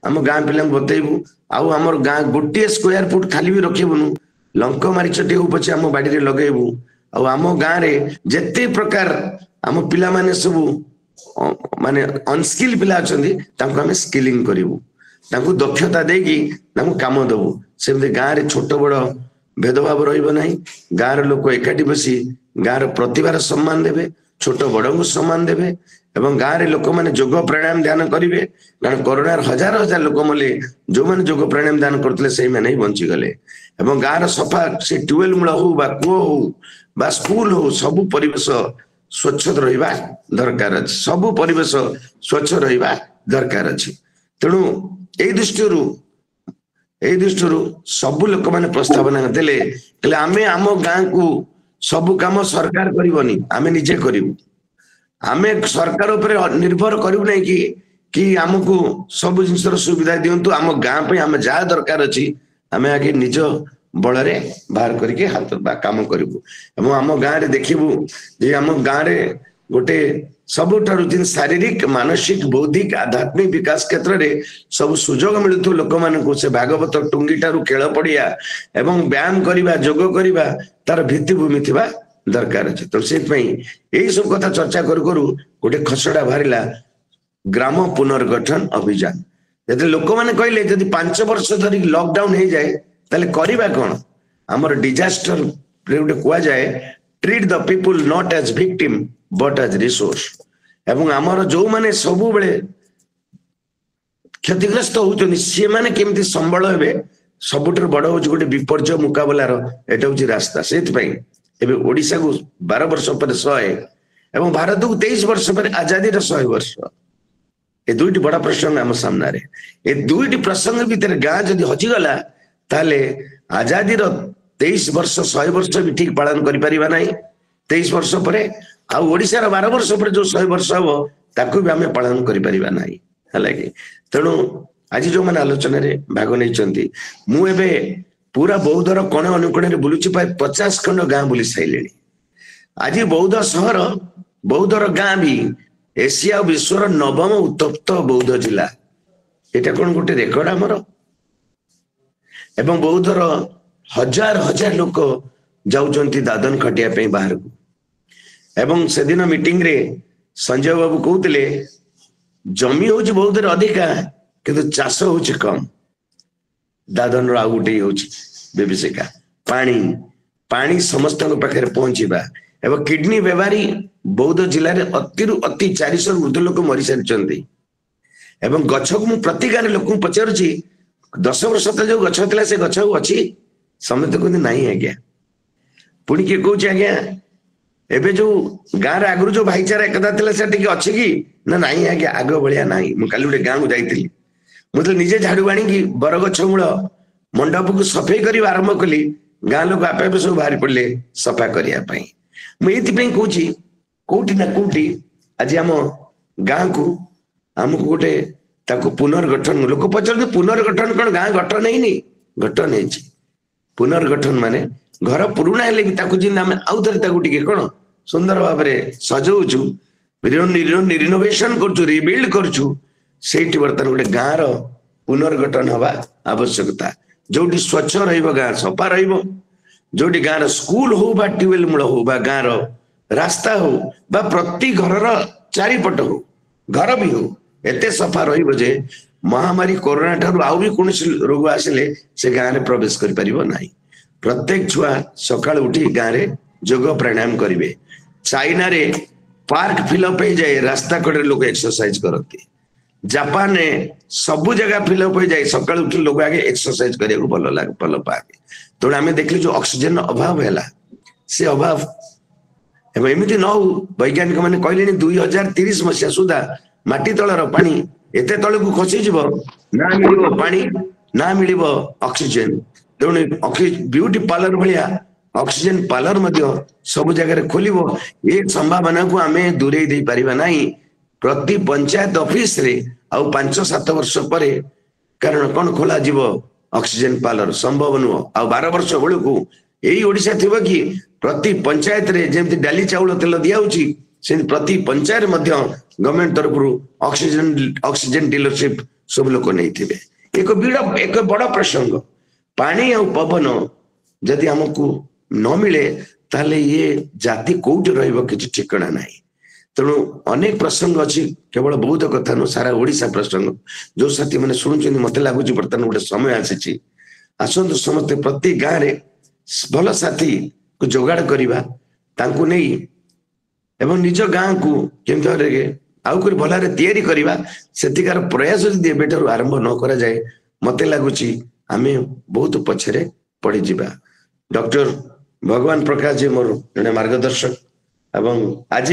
ଆମ ଗାଁ ପିଲାଙ୍କୁ ବତେଇବୁ, ଆଉ ଆମର ଗାଁ ଗୋଟିଏ ସ୍କୋୟାର ଫୁଟ ଖାଲି ବି ରଖିବୁନୁ, ଲଙ୍କ ମାରିଚଟି ହଉ ପଛେ ଆମ ବାଡିରେ ଲଗେଇବୁ, ଆଉ ଆମ ଗାଁରେ ଯେତେ ପ୍ରକାର ଆମ ପିଲାମାନେ ସବୁ ମାନେ ଅନସ୍କିଲ ପିଲା ଅଛନ୍ତି ତାଙ୍କୁ ଆମେ ସ୍କିଲିଂ କରିବୁ, ତାଙ୍କୁ ଦକ୍ଷତା ଦେଇକି ତାଙ୍କୁ କାମ ଦବୁ। ସେମିତି ଗାଁରେ ଛୋଟ ବଡ ଭେଦଭାବ ରହିବ ନାହିଁ, ଗାଁର ଲୋକ ଏକାଠି ବସି ଗାଁର ପ୍ରତିଭାର ସମ୍ମାନ ଦେବେ, ଛୋଟ ବଡଙ୍କୁ ସମ୍ମାନ ଦେବେ, ଏବଂ ଗାଁରେ ଲୋକମାନେ ଯୋଗ ପ୍ରାଣାୟାମ ଧ୍ୟାନ କରିବେ। କାରଣ କରୋନାର 1000 ଲୋକ ମଲେ, ଯୋଉମାନେ ଯୋଗ ପ୍ରାଣାୟାମ ଧ୍ୟାନ କରୁଥିଲେ ସେଇମାନେ ହିଁ ବଞ୍ଚିଗଲେ। ଏବଂ ଗାଁର ସଫା, ସେ ଟ୍ୟୁବୱେଲ ମୂଳ ହଉ ବା କୂଅ ହଉ ବା ସ୍କୁଲ ହଉ, ସବୁ ପରିବେଶ ସ୍ୱଚ୍ଛ ରହିବା ଦରକାର ଅଛି, ସବୁ ପରିବେଶ ସ୍ୱଚ୍ଛ ରହିବା ଦରକାର ଅଛି। ତେଣୁ ଏଇ ଦୃଷ୍ଟିରୁ ସବୁ ଲୋକମାନେ ପ୍ରସ୍ତାବନା ଦେଲେ, ହେଲେ ଆମେ ଆମ ଗାଁକୁ ସବୁ କାମ ସରକାର କରିବନି, ଆମେ ନିଜେ କରିବୁ। ଆମେ ସରକାର ଉପରେ ନିର୍ଭର କରିବୁ ନାହିଁ କି ଆମକୁ ସବୁ ଜିନିଷର ସୁବିଧା ଦିଅନ୍ତୁ, ଆମ ଗାଁ ପାଇଁ ଆମେ ଯାହା ଦରକାର ଅଛି ଆମେ ଆଗେ ନିଜ ବଳରେ ବାହାର କରିକି ହାତ ବା କାମ କରିବୁ। ଏବଂ ଆମ ଗାଁରେ ଦେଖିବୁ ଯେ ଆମ ଗାଁରେ ଗୋଟେ ସବୁଠାରୁ ଶାରୀରିକ, ମାନସିକ, ବୌଦ୍ଧିକ, ଆଧ୍ୟାତ୍ମିକ ବିକାଶ କ୍ଷେତ୍ରରେ ସବୁ ସୁଯୋଗ ମିଳୁଥିବ ଲୋକମାନଙ୍କୁ। ସେ ଭାଗବତ ଟୁଙ୍ଗି ଠାରୁ ଖେଳ ପଡିଆ ଏବଂ ବ୍ୟାୟାମ କରିବା, ଯୋଗ କରିବା, ତାର ଭିତ୍ତିଭୂମି ଥିବା ଦରକାର ଅଛି। ତ ସେଇଥିପାଇଁ ଏଇ ସବୁ କଥା ଚର୍ଚ୍ଚା କରୁ କରୁ ଗୋଟେ ଖସଡା ବାହାରିଲା, ଗ୍ରାମ ପୁନର୍ଗଠନ ଅଭିଯାନ। ଯେତେବେଳେ ଲୋକମାନେ କହିଲେ ଯଦି 5 ବର୍ଷ ଧରି ଲକଡାଉନ ହେଇଯାଏ ତାହେଲେ କରିବା କଣ? ଆମର ଡିଜାଷ୍ଟର ଗୋଟେ କୁହାଯାଏ, ଟ୍ରିଟ୍ ଦ ପିପୁଲ ନଟ୍ ଆଜ ଭିକ୍ଟିମ ବଟ୍ ଆଜ ରିସୋର୍ସ। ଏବଂ ଆମର ଯୋଉମାନେ ସବୁବେଳେ क्षतिग्रस्त होउछन्ति से माने केमती संबल हेबे सबुठर बड़ होउछ गोटे विपर्य मुकाबलार एटा होउछ रास्ता सेति पई एबे ओडिसा को 12 वर्ष पर 100 एवं भारत को 23 वर्ष पर आजादी र 100 वर्ष ए दुईटी बड़ा प्रसंग आम सामना रे ए दुईटी प्रसंग भीतर गाँ जदि हजि गला ताले आजादी रो 23 वर्ष 100 वर्ष भी ठीक पालन करि परिबा नै 23 वर्ष परे आ ओडिसा रो 12 वर्ष पर जो 100 वर्ष हबो ताकू भी हमें पालन करि परिबा नै हलाकी तेणु आज जो मैंने आलोचना रे भाग नै चंती मु एबे पूरा बौद्धर कोण अनुकोण रे बुलुची पाए 50 खंड गाँ बुली साइलेनी आज बौद्ध सहर बौद्धर गाँ भी एशिया और विश्वर 9म उत्तप्त बौद्ध जिला एटा कोन गोटे रेकर्ड हमर एवं बौद्धर हजार हजार लोक जाउचंती दादन खटिया पे बाहर को एवं से दिन मीटिंग रे संजय बाबू कहते जमी हूँ बहुत अधिका किंतु चाष हूँ कम दादन रो आउ गोटे हूँ विभीषिका पानी पानी समस्त पाखे पहुंचवा एवं किडनी बेमारी बौद्ध जिले में अति अति 400 वृद्ध लोक मरी सारी एवं गछ को प्रति गाँव लोक पचारुची 10 वर्ष तक जो गछ था से गछ अच्छी समस्त कहते नहीं आज्ञा पुणी किए कौच आज्ञा एबे जो गाँव आगु जो भाईचारा एकता था से अच्छी कि ना नहीं आज्ञा आग भाया ना मुझे गोटे गाँव को जाइली मुझे निजे झाड़ू आणी बरगछ मूल मंडप को सफाई कर आरंभ कली गाँ लोक आपे आपे सब बाहरी पड़े सफा करने मुझे कहूँ कौटी ना कौटी आज आम गाँ को आमको गोटे पुनर्गठन लोक पचार पुनर्गठन कौन गाँ गठन है गठन है पुनर्गठन माने घर पुराणा हेले भी आउ थे कौन सुंदर भाव में सजाऊचु रिनोवेशन करूँ रिबिल्ड करूँ से बर्तमान गोटे गाँव रो पुनर्गठन हवा आवश्यकता जोटी स्वच्छ गाँ सफा जोटी गाँव स्कूल हो बा ट्यूबवेल मूल हो बा गाँव रास्ता हो बा प्रति घर चारिपट हो घर भी हो एते सफा जे महामारी कोरोना ठारू आउ भी कौन रोग आसिले से गाँव में प्रवेश कर परिबो नाही प्रत्येक छुआ सकाळ उठी गाँव में योग प्राणायाम करेंगे चाइना रे पार्क फिलअप हो जाए रास्ता कड़े लोग एक्सरसाइज करते जापान ने सबु जगह फिलअप हो जाए सकाळ उठी लोग आगे एक्सरसाइज करने को भल पाए तेणु आम देखली जो ऑक्सीजन अभाव है से अभाव एमती न हो वैज्ञानिक मैंने कहले 2030 मसीहा सुधा माटी तलर पानी एते तल को खसीज ना मिल पानी ना मिल ऑक्सीजन तेणु ब्यूटी पार्लर भाया ऑक्सीजन पार्लर सब जगह खोल ये संभावना को आम दूरे दे पारिबा नहीं प्रति पंचायत ऑफिस रे आउ 5-7 वर्ष पर कारण कौन खोल ऑक्सीजन पार्लर संभव नुह आ 12 वर्ष बेलू यही ओडिशा थी कि प्रति पंचायत रे जमी डाली चाउल तेल दिखाऊँगी से प्रति पंचायत गवर्नमेंट तरफ ऑक्सीजन डीलरशिप सब लोक नहीं एक बड़ प्रसंग पानी आ पवन जदि आमको न मिले ताले ये जाति कौटी रही ठिकाना ना तेणु अनेक प्रसंग अच्छी केवल बौद्ध कथा नु सारा ओडिशा प्रसंग जो साथी मैंने शुणुं मत लगुच बर्तमान गोटे समय आसी आसतु समस्ते प्रति गाँव में भल साथी को जोगाड़ करवा नहीं एवं निज गाँ को केमती आउ कर भल तैयारी करवा सेतिकार प्रयास जदि एबेठारु आरंभ न करा जाए मते लगुच आम बहुत पछरे पड़ी जा डॉक्टर भगवान प्रकाश जी मोर जड़े मार्गदर्शक एवं आज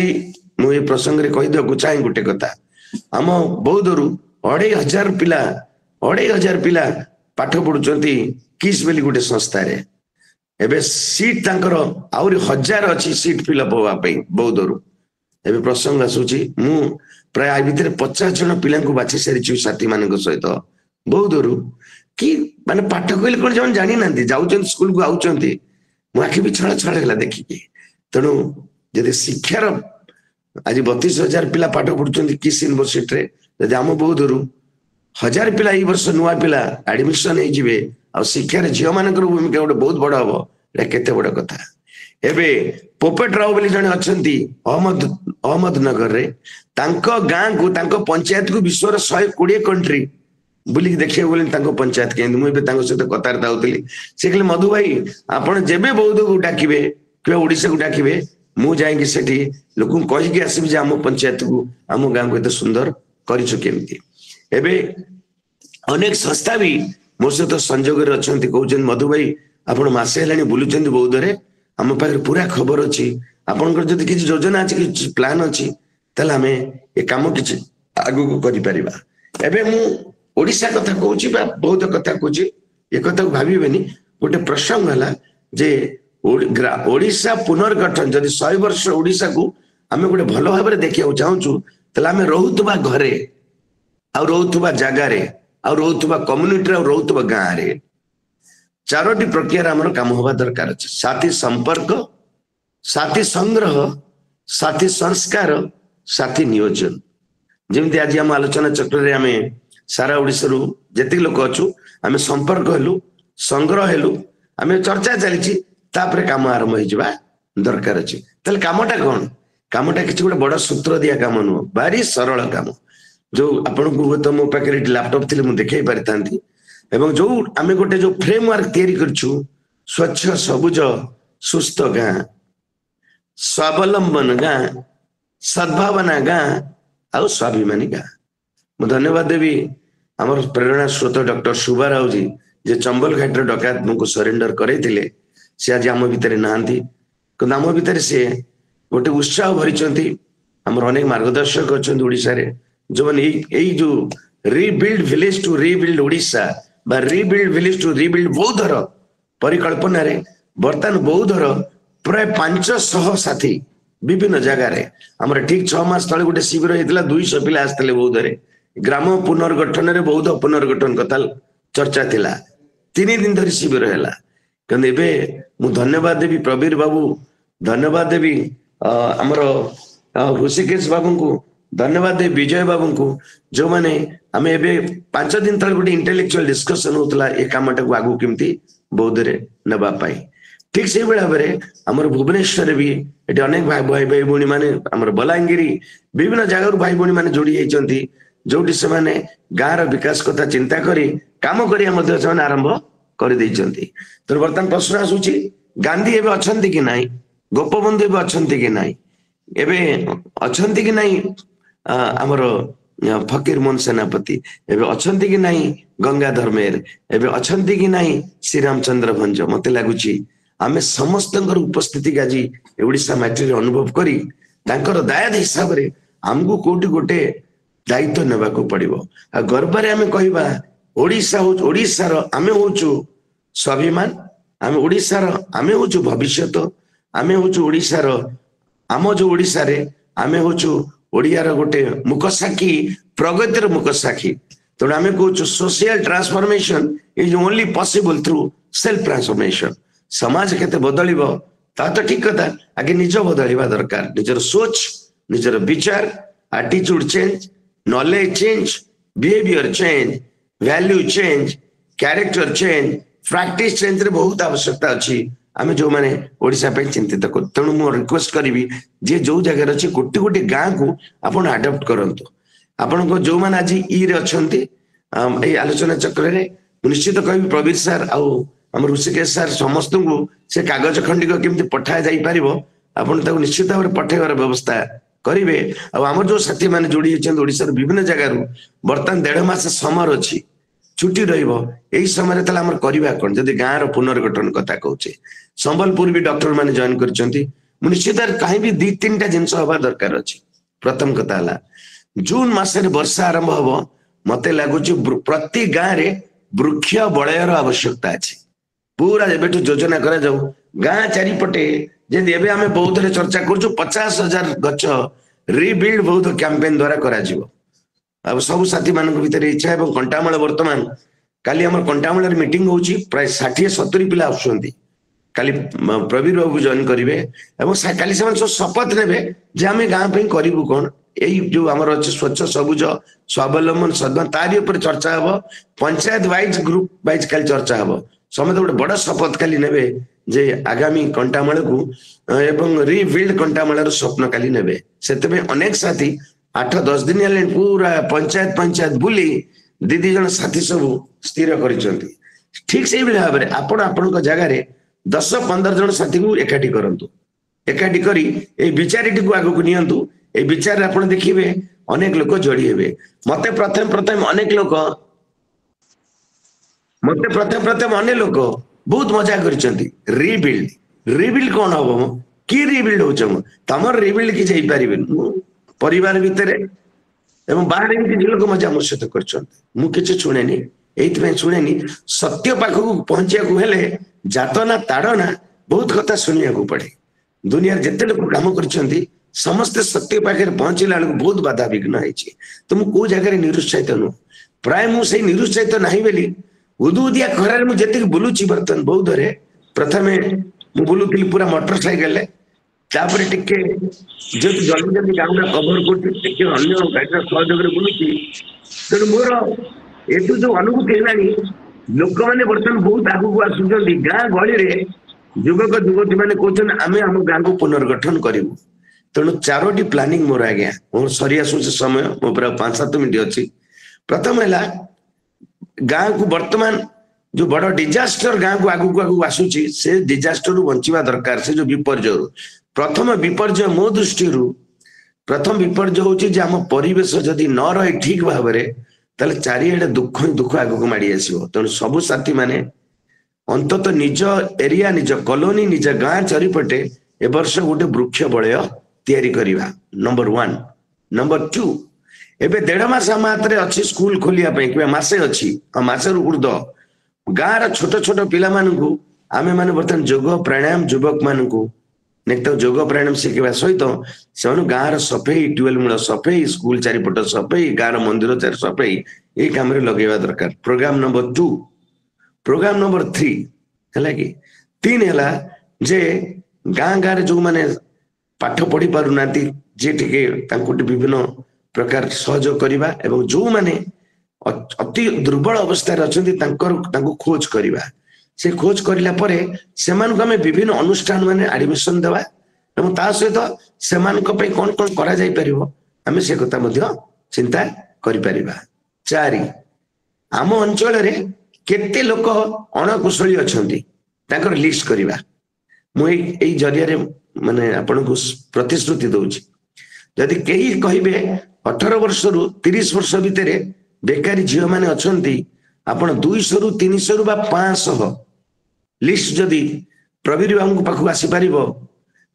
मुझे प्रसंग में कहीदेक चाहे गोटे कथा आम बौद्धरू 2,500 पिला पाठ पढ़ुंट किस बेली गोटे संस्था रे एबे सीट तांकर आउरी 1000 अच्छी सीट फिलअप होगापी बौद्धरू एबे प्रसंग आसूची मु प्राय भितर 50 जन पिला बाछी सारी साथी मान सहित बौद्धरू कि माने पाठ कहले कौन जन जानी ना जाऊँ स्कूल को आउं मो आखि भी छड़ छड़ है देखिकी तेणु जदि शिक्षार आज 32,000 पिला पाठ पढ़ुं किस यूनिवर्सिटी रे जदि आम बौद्धरू 1000 पिला ये वर्ष नुआ पिला एडमिशन हो शिक्षार झील मान भूमिका गोटे बहुत बड़ हम केते बड़ कथा एबे पोपेट राव बोली जने अछंती अहमदनगर रे तांको गाँ को पंचायत को विश्वर 120 कंट्री बुलिक देखिए बोले पंचायत के मुझे सहित कथबार्ता होती से कहले मधु भाई आपड़ जेबे बौद्ध को डाकिबे कि ओडिशा को डाकिबे मु जाएंगे सेठी लोक कहीकि आसबि आम पंचायत को आम गाँव को एत सुंदर करिछु केमती एबे अनेक संस्था भी मो सहित संजोग अच्छा कहते मधु भाई आप मसे है बुलूं बौद्धरे आम पाखे पूरा खबर अच्छी आपंकर जब किसी योजना अच्छी कि प्लान अच्छी ताले आम ये कम कि आगू कर ओडिशा कथा कहूँ बहुत कथा कहूँ ये कथा भावेनि गोटे प्रसंग है जे ओडिशा पुनर्गठन जदि 100 वर्ष ओडिशा को आम गोटे भल भाव देखा चाहूँ ताले आम रोहुवा घरे आ रोहुवा जगार आ रोहुवा कम्युनिटी आ रोहुवा गाँव रे 4टी प्रक्रिया आम काम हवा दरकार अच्छे साथी संपर्क साथी संग्रह साथी संस्कार साथी नियोजन जमी आज आम आलोचना चक्र रे आम सारा ओडिशा जेत लोक अच्छु आम संपर्क हेलु संग्रह हेलु आम चर्चा चली काम आरंभ हो दरकार अच्छे ताले कामटा कौन कामटा किसी गोटे बड़ सूत्र दिया काम नुह भारी सरल काम जो आपन को तो मो पाखे लैपटॉप थी मुझे देखई पारि था एवं जो आम गोटे जो फ्रेमवर्क तैयारी करछु स्वच्छ सबुज सुस्थ गाँ स्वावलंबन गाँ सद्भावना गाँ आ स्वाभिमानी गाँ मुझे धन्यवाद देवी आमर प्रेरणा स्रोत डॉक्टर सुबा राव जी जे चंबल घाटर डकायत मुझको सरेंडर करे सी आज आम भितर नहांती कि आम भितर सी गोटे उत्साह भरी आमर अनेक मार्गदर्शक अच्छा ओडिशा रे जो मैंने जो rebuild village to rebuild Odisha बा रिबिल्ड विलेज टू रिबिल्ड बौद्धर परिकल्पना रे बर्तमान बौद्धर प्राय 500 साथी विभिन्न जगार आमर ठीक 6 मास तले गोटे शिविर होता 200 पिला आसते बौद्धरे ग्राम पुनर्गठन रे बौद्ध पुनर्गठन कथा चर्चा थिला 3 दिन धरी शिविर है कि मु धन्यवाद देवी प्रवीर बाबू धन्यवाद देवी आमर ऋषिकेश बाबू को धन्यवाद देवी विजय बाबू को जो मैंने आम ए 5 दिन तक गोटे इंटेलेक्चुअल डिस्कशन होता ये कामटा को आगू केमती बौद्धरे नापी ठीक से भाव में आमर भुवनेश्वर भी ये अनेक भाई भाई भाई मैंने आमर बलांगीरी विभिन्न जगार भाई भाई मैंने जोड़ी जाती जोटी से गाँव विकास कथा चिंता करी काम कर आरंभ कर तो बर्तमान प्रश्न आसूची गांधी एवं अच्छा कि ना गोपबंधु एवं अच्छा कि ना एवं अच्छा कि ना आमर फकीर मोहन सेनापति एवं अच्छा कि ना गंगाधर मेहर एवं अच्छा कि ना श्री रामचंद्र भंज मत लगुच आम समस्त उपस्थिति आज ओडिशा माटी अनुभव करी दायद हिसाब से आमको कोटि गोटे दायित्व नेबा को पड़ो आ गर्व आम कहवा ओडिशा ओडिशार आम हूँ स्वाभिमान आम ओडिशार आम हूँ भविष्यत आम हूँ ओडिशार आम जो ओडिशा रे आम हूँ ओडियार गोटे मुखसाक्षी प्रगतिर मुखसाक्षी तेणु आम कहूँ social transformation is only possible through self transformation समाज केते बदलिबो ता तो ठीक कथा आगे निज बदलिबा दरकार निजर सोच निजर विचार attitude change knowledge change behaviour change value change character change practice change रे बहुत आवश्यकता अच्छी आम जो मैंने ओडिशा पे चिंतित कर तेणु मु रिक्वेस्ट करी जे जो जगह अच्छी गोटे गोटे गाँ को आप आडप्ट करंतु आपण को जो मैंने आज ई रे अछंती ए आलोचना चक्र रे निश्चित कहि प्रवीर सर आम ऋषिकेश सर समस्त को से कागज खंडिक केमती पठा जाई परिबो आपण ताको निश्चित भाव पठेबार व्यवस्था करेंगे आम जो साथी मैंने जोड़ी ओडिशा विभिन्न जगार बर्तमान 1.5 मास समर अच्छी छुट्टी रही समय करवा कौन जब गाँव पुनर्गठन कथा कहचे संबलपुर भी डॉक्टर मैंने जॉइन कर निश्चित कहीं भी 2-3टा जिनस हवा दरकार अच्छी प्रथम कथा है जून मसरे वर्षा आरंभ हम मत लगुच प्रति गाँव में वृक्ष बलयर आवश्यकता अच्छी पूरा एवं योजना करा जाऊ गाँ चारिपटे जब एवं आम बौद्ध चर्चा कर 50,000 गच रिबिल्ड बौद्ध कैंपेन द्वारा करा अब सब साथी मान भर इच्छा और कंटामूल बर्तमान काली आम कंटामूल मीटिंग होची प्राय 60-70 पिला आसुंती काली प्रवीर बाबू जॉइन करेंगे काली से सब शपथ ने जे आम गाँव पे करूँ कौन यही जो आमर अच्छे स्वच्छ सबुज स्वावलंबन सद्भाव तारी उपर चर्चा हम पंचायत वाइज ग्रुप वाइज काली चर्चा हम समस्त गोटे बड़ शपथ काली ने जे आगामी कंटामूल को एवं रिबिल्ड कंटामूल स्वप्न काली ने से अनेक साथी 8-10 दिन है पूरा पंचायत बुली दीदी जन साथी सब स्थिर कर ठीक से भाव में आपण जगार 10-15 जन साथी को एकाठी करंतु एकाठी करी ए विचारटी को आगू नियंतु ए विचार आप देखिए अनेक लोक जोड़ी हे मत प्रथम अनेक लोक मते प्रथम अन्य लोक बहुत मजा करछंती रिबिल्ड कौन हम कि रिबिल्ड हो तमर रिबिल्ड कि जाई परिबेन परिवार भितर एवं बाहर एमती लोक मजा मोर सहित करछंती मु किछ सुनेनी एइथि शुणेनी सत्य पाखक पहुंचा हेले जातना ताड़ना बहुत कथा शुणा पड़े दुनिया जिते लोक काम कर समस्ते सत्य पाखे पहुंचला बेलू बहुत बाधा विघ्न है तो मुझे जगह निरुत्साहित नुह प्राय मुझे निरुत्साहित नहीं बोली उदुदिया खरार मुझे बुलूची बर्तमान बौद्धरे प्रथमे मु बुलूली पूरा मोटरसाइकेल टिके जो जल्दी जल्दी गाँव कभर कर सहयोग बुलूची तेणु मोर एटू जो अनुभूति है लोक मैंने बर्तमान बहुत आगू आसुच्च गाँ गली युवक युवती मैंने कहते आम आम गाँव को पुनर्गठन करूँ तेणु 4टी प्लानिंग मोर आज्ञा मोर सरी आसुच समय मो पूरा 5-7 मिनट अच्छी प्रथम है गाँव को बर्तमान जो बड़ डिजास्टर गाँव को आगू आसूची से डिजास्टर बंचवा दरकार से जो विपर्य प्रथम विपर्य मो दृष्टि प्रथम विपर्य हूँ आम परिवेश जदि न रहे ठीक भाव में चारिड़े दुख ही दुख आगू माड़ी आसो तेणु सबू साथी माने अंतत निज एरिया निज कॉलोनी निज गाँ चारिपटे ए वर्ष गोटे वृक्ष बलय तैयारी करिबा नंबर 1 नंबर 2 एबे 1.5 मास हम हाथ रे अछि स्कूल खोलिया पे कि मासे अछि मासे उर्द गाँर छोट छोट पिला मानकू आमे माने बर्तन योग प्राणायाम युवक मानकू नेक्स्ट योग प्राणायाम शिखा सहित से गाँर सफेई ट्यूबवेल मूल सफेई स्कूल चारिपट सफेई गाँर मंदिर चार सफेई ये काम रे लगेवा दरकार प्रोग्राम नंबर 2 प्रोग्राम नंबर 3 है कि 3 है जे गाँ गाँव जो माने पाठ पढ़ी पारु नाती जे टिके विभिन्न प्रकार सहयोग करवा एवं जो माने अति दुर्बल अवस्था अच्छा खोज करवा से खोज करला परे सेमानक आमे विभिन्न अनुष्ठान माने एडमिशन देवा एवं ता सहित सेमानक पे कोन कोन करा जाई परिबो आमे से कथा मध्य चिंता करि परिबा 4 आम अंचल रे केते लोक अणकुशली अछंती ताकर लिस्ट करवा मुई जरिया माने आपन को प्रतिश्रुति दउची यदि कहीं कहिबे 18 वर्ष रु 30 वर्ष भितर बेकारी झील माने अछंती आपण 200 रु 300 रु 500 लिस्ट जदि प्रवीर बाबू पाखु आसी पारिबो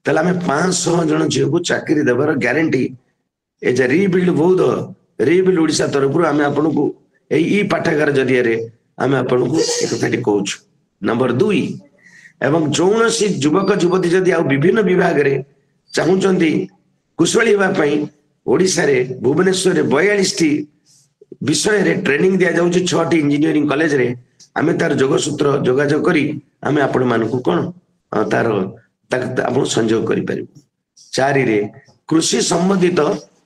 तले आमे 500 जन झील को चाकरी देबार ग्यारंटी ए जे रीबिल्ड बौद्ध रीबिल्ड ओडिशा तरफ रु आमे आपण को ई पाठागार जरिया रे आमे आपण को एक कथाटी कहूछु नंबर 2 एवं जौनसी युवक युवती जदि आ विभिन्न विभाग रे चाहूचंती कुशली हेबा पई ओडिशा रे भुवनेश्वर रे 42 टी विषय रे ट्रेनिंग दिया जाउची 6 टी इंजीनियरिंग कॉलेज रे आमे तार जोगसूत्र जोगाजोग करी आमे आपण मानकू कोन तार आपण संयोग करि परिबो 4 रे कृषि संबंधित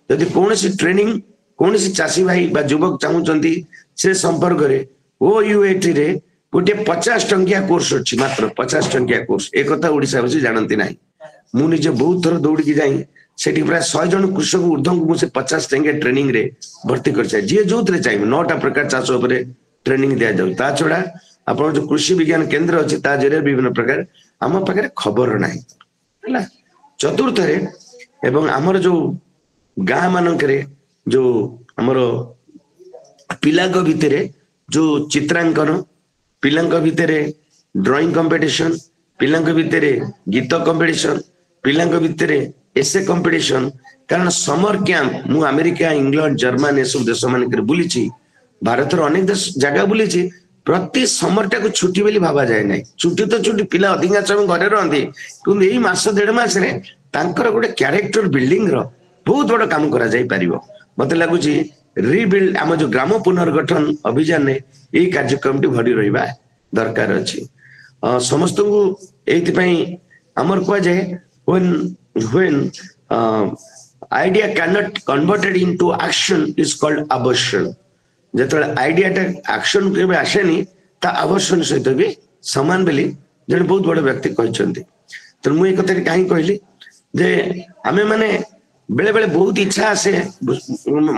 यदि कोनसी ट्रेनिंग कोनसी चासी भाई बा युवक चाहूचंती से संपर्क रे OUAT रे गोटे 50 टंकिया कोर्स अच्छी मात्र 50 टंकिया कोर्स एक कथा ओडिशा बसी जानती ना मु निजे बहुत थर दौड़ी जाई सेठी प्राय 100 जन कृषक ऊर्ध्व को से 50 टंकिया ट्रेनिंग रे भर्ती कर चाहे जी जो चाहिए 9टा प्रकार चाष उपरे ट्रेनिंग दिया जाउ ता छड़ा आपण जो कृषि विज्ञान केंद्र अछि ता जरे विभिन्न प्रकार आम पाखे खबर नाही हला चतुर्थ रे एवं हमर जो गाँ मानक रे जो हमर पिलाक भितरे जो चित्रांकन पिलांक भितरे ड्राइंग कंपटीशन पिलांक भितरे गीत कंपटीशन पिलांक भितरे एसे कंपटीशन कारण समर कैंप मु अमेरिका इंग्लैंड जर्मन सब देश मान बुली भारत अनेक देश जगह बुली प्रति समर टा को छुट्टी बोली भाबा जाए ना छुट्टी तो छुट्टी पिला अधिकांश घरे रही कि यही मास 1.5 मास गोटे क्यारेक्टर बिल्डिंग रो बहुत बड़ काम करा जाई परिबो मते लागुची रिबिल्ड आम जो ग्राम पुनर्गठन अभियान ने यही कार्यक्रम टी भरी रहिबा दरकार अछि समस्त को एथि आमर कह जाए when idea cannot converted into action is called abortion जतले आइडिया टा एक्शन केबे आसेनी ता अवर्षण सहित भी समान बेली जने बहुत बड़ व्यक्ति कहचंती त मु एक कथा काहे कहली जे आमे माने बेले बेले बहुत इच्छा आसे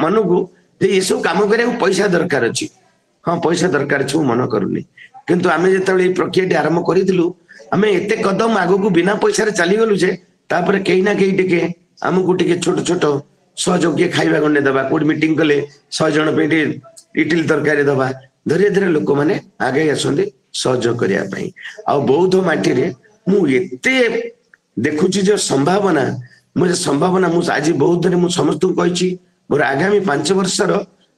मन को जे ये सब काम करे पैसा दरकार अछि हां पैसा दरकार छ मन करूनी किंतु आमे जेतले ई प्रक्रिया आरंभ करिदिलु आमे एते कदम आगो को बिना पैसा रे चली गलु जे तापर केही ना केही टिके हमकु टिके छोट छोट सहयोग्य खाइबा गने दबा कोड मीटिंग कले 100 जन पे इडली तरकारी दबा धीरे धीरे लोक मैंने आगे आसते सहयोग करने आ बौद्ध माटी मुझे देखुची जो संभावना मुझे संभावना मुझे आज बौद्ध रे मुझे समस्त कही मोर आगामी 5 वर्षर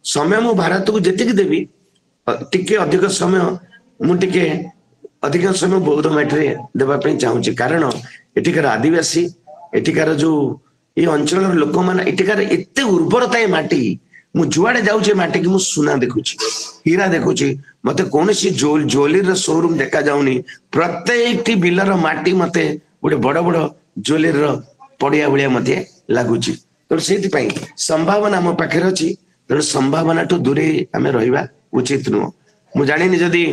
समय मु भारत को जी देवी टिके अधिक समय मुझे अधिक समय बौद्ध माटी देवाई चाहूँगी कारण एठिकार आदिवासी एठिकार जो ये अंचल लोक मैंने एठिकार एत उर्वरता है माटी मु जुआड़े जाऊे माटी की मुझे सुना देखुची हीरा देखुची मत कौन सी ज्वेलरी शोरूम देखा जाऊनी प्रत्येक बिलर माटी मत गोटे बड़ बड़ ज्वेलरी पड़िया भाया मत लगुच तेणु से संभावना आम पाखे अच्छी तेणु संभावना ठू दूरे आम रहा उचित नुह मु जानी जदि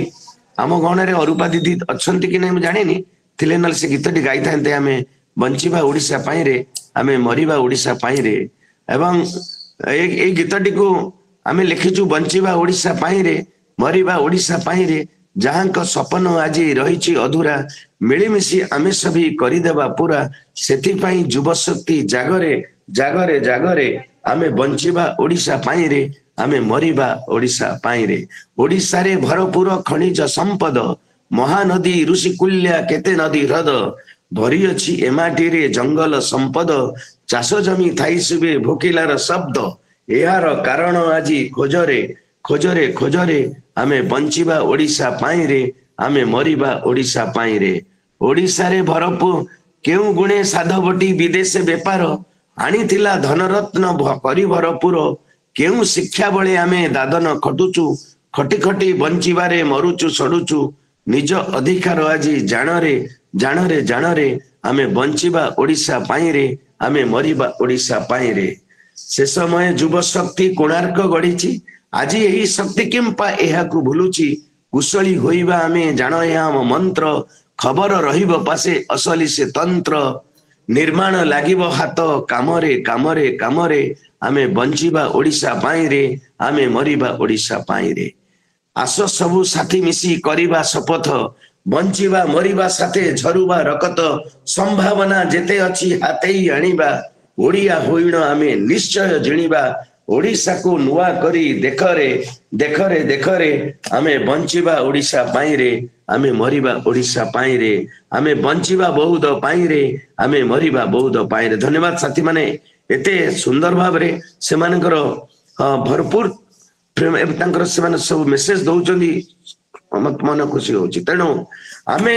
आम गण में अरूपा दीदी अच्छा कि नहीं जानी थे ना से गीतटी गाई था आम बंचिबा ओडिशा पाई रे आम मरिबा ओडिशा पाई रे एवं ए गीतटी को आम लिखिचु बंचिबा ओडिशा पाई रे मरिबा ओडिशा पाई रे जहाँ सपन आज रही अधूरा मिलमिशी आमे सभी करदेवा पूरा से युव शक्ति जागरे जागरे जागरे आमे बंचिबा ओडिशा पाई रे आमे मरिबा ओडिशा पाई रे ओडिशा रे भरपूर खनिज संपद महानदी ऋषिकुल्या केते नदी ह्रद भरी अच्छी एमाटी रे जंगल संपद चाष जमी थाई सुबे भोकिलार शब्द यार कारण आज खोजरे खोजरे खोजरे आमे बंचिबा ओडिशा पाई रे आमे मरिबा ओडिशा पाई रे ओडिशा रे भरपूर केउ गुणे साधवटी विदेश बेपार आनीथिला धनरत्न करी भरपूर केउ शिक्षा बळे आमे दादन खटुचु खटी खटी बंचिबारे मरुचु सडुचु निज अधिकार आज जानरे जानरे जानरे आमे बंचिबा ओडिशा पाई रे आमे मरिबा ओडिशा पाई रे से समय युव शक्ति कोणार्क गढ़ी आज यही शक्ति किंपा एहाकु भूलुची कुशली होइबा आमे जान आम मंत्र खबर रहिब पासे असली से तंत्र निर्माण लागिब हाथ कामरे कामरे कामरे आमे बंचिबा ओडिशा पाई रे आमे मरिबा ओडिशा पाई रे आस सबु साथी मिसी करिबा शपथ बंचिबा मरिबा साथे झरुबा रकत संभावना जेते अछि हातेई आनिबा ओडिया होइण आमे निश्चय जिणिबा ओडिशा को नुआ करी देखरे देखरे देखरे आमे बंचिबा ओडिशा पाई रे आमे मरिबा ओडिशा पाई रे आमे बंचिबा बौद्ध पाई रे आमे मरिबा बौद्ध पाई रे। धन्यवाद साथी माने एते सुंदर भाव रे से मानकर भरपूर प्रेम तांकर से माने सब मेसेज दउचंदी मत मन खुशी होची तेणु आमे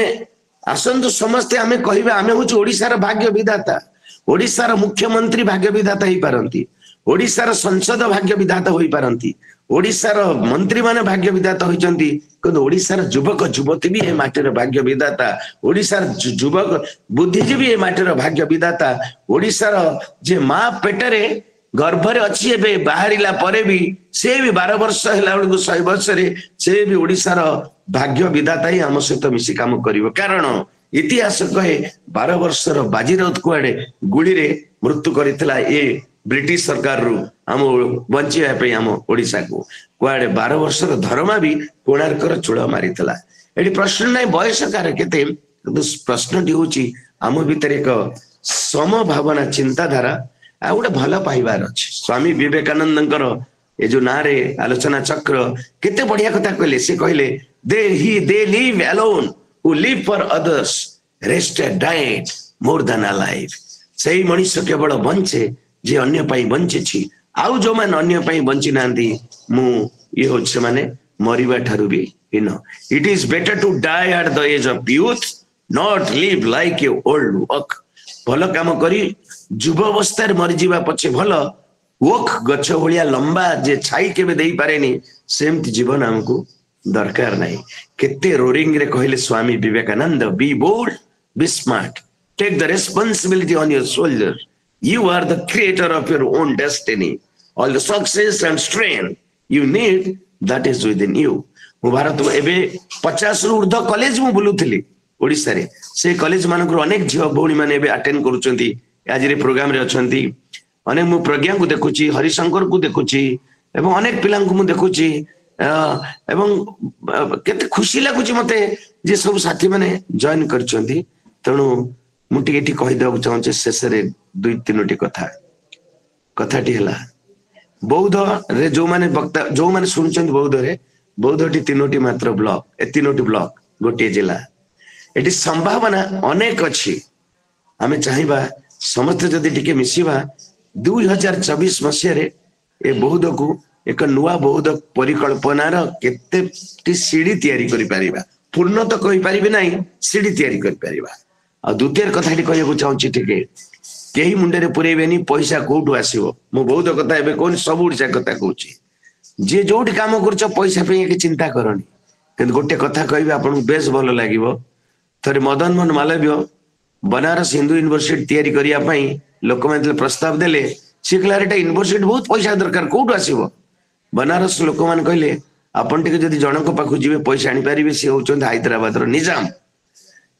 आसंतु समस्ते आमे कहिबा आमे होची ओडिशार भाग्य विधाता ओडिशार मुख्यमंत्री भाग्य विधाता ही पारंती ओडिशार संसद भाग्य विधाता होई पारंती ओडिशार मंत्री माने भाग्य विधाता होइचंती किंतु ओडिशार युवक युवती भी ए माटीर भाग्य विधाता ओडिशार युवक बुद्धिजीवी ए माटीर भाग्य विधाता ओडिशार जे माँ पेटरे गर्भरे अच्छी एबे बाहरिला परे भी से भी 12 वर्ष हैला बेलू 100 वर्ष रे से भी ओडिशार भाग्य विधाता ही आम सहित मिसी काम करिवो कारण इतिहास कहे 12 वर्षर बाजीराउत कुआडे गुड़ी रे मृत्यु करितला ए ब्रिटिश सरकार रु आम बंचिया पे आम ओडिशा को कुआडे 12 वर्षर धर्मा भी कोणार्कर चूड़ मारितला एटी प्रश्न नाही बयस कार केते प्रश्नटी होची आम भीतर एक सम भावना चिंताधारा आ गोटे भल पाइबार अच्छे स्वामी विवेकानंद ये जो ना रे आलोचना चक्र केते बढ़िया कथा कहले से कहले they live alone who live for others rest died more than alive सही मनुष्य केवल बंचे जे अन्य पाई बंचे छी आउ जो मान अन्य पाई बंची नांदी मु ये हो से माने मरिबा ठारू भी इन it is better to die at the age of youth not live like a old walk भल काम करी युव अवस्था मरीजा पछे भल ओक गछ भलिया लंबा जे छाई केबे देई पारेनी सेमती जीवन हमको दरकार नहीं केते रोरिंग रे कहले Swami Vivekananda be bold be smart take the responsibility on your shoulder you are the creator of your own destiny all the success and strength you need that is within you मु भारत एबे 50 रु ऊर्ध्व college मु बुलुथिली ओडिसा रे से college मानकर अनेक झियो भौणी माने एबे अटेंड करूचंती आज रे प्रोग्राम रे अछंती अनेक मु प्रज्ञा को देखुची हरिशंकर को देखुची एवं अनेक पिलां को मु देखुची एवं केते खुशी लागुची मते जे सब साथी माने जॉइन करचंती तणु मु टिके कहि देबा चाहूचे शेष रे 2-3टी कथाटी हला बौद्ध रे जो माने वक्ता जो माने सुनचंती बौद्ध रे बौद्धटी 3टी मात्र ब्लॉक 3टी ब्लॉक गोटे जिला एटी संभावना अनेक अच्छी आमे चाहिबा समस्त जदि टिके मिसिबा 2024 मसिया रे ए बौद्ध को एक नुआ बौद्ध परिकल्पनार केते सीढ़ी तैयारी करि परिबा पूर्ण तो कहि परिबे नाही सीढ़ी तैयारी करि परिबा आ द्वितीय कथाटी कहବାକୁ चाहूची टिके केही मुंडे रे पुरेबेनी पैसा कोठु आसीबो मो बौद्ध कथा एबे कोन सब उड़िसा कथा कहूची जे जोटी काम करछ पैसा पे के चिंता करनी किंतु गोटे कथा कहबे आपन बेस भलो लागिवो थरे मदन मोहन मालवीय बनारस हिंदू यूनिवर्सिटी तैयारी करिया पई लोक माने प्रस्ताव देले सिखलारेटा यूनिवर्सिटी बहुत पैसा दरकार कोठु आसीबो बनारस लोक मान कहले आपन टिके जदि जनक पाखु जिवे पैसा आनी परिबे से होचंद हैदराबाद रो निजाम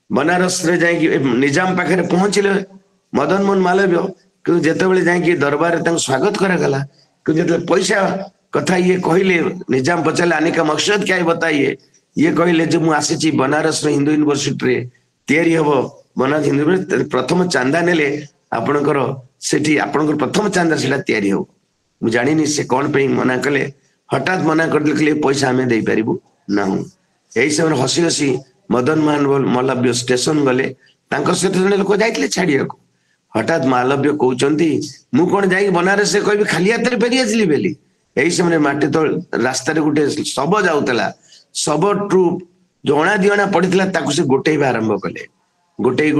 बनारस रे जाय कि निजाम पाखरे पहुंचले मदन मोहन मालवीय कि जेते बेले जाय कि दरबार रे तंग स्वागत करा गला कि जेते पैसा कथा ये कहले निजाम पचाले आने का मकसद क्या है बताइए ये कहले जो मु आसी बनारस रे हिंदू यूनिवर्सिटी रे तैयारी हबो बनारस हिंदू प्रथम चांदा नेले आपनकर सेठी आपनकर प्रथम चांदा सेला तैयारी हो मु जानिनी से कोन पे मना कले हठात मना कर दिले पैसा हमें दे परिबु ना हूं एही समय हसी हसी मदन मोहन मालवीय स्टेशन गले तांकर से जने लोक जाइतले छाड़िया को हठात मालवीय कहउचंती मु कोन जाई बनारस से कहबी खाली हाथ रे फेरी आसली बेली एही समय माटी तो रास्ता रे गुटे सब जाउतला सब ट्रुप जोणा दियणा पड़ितला ताकु से गोटेइबा आरंभ कले गोटेई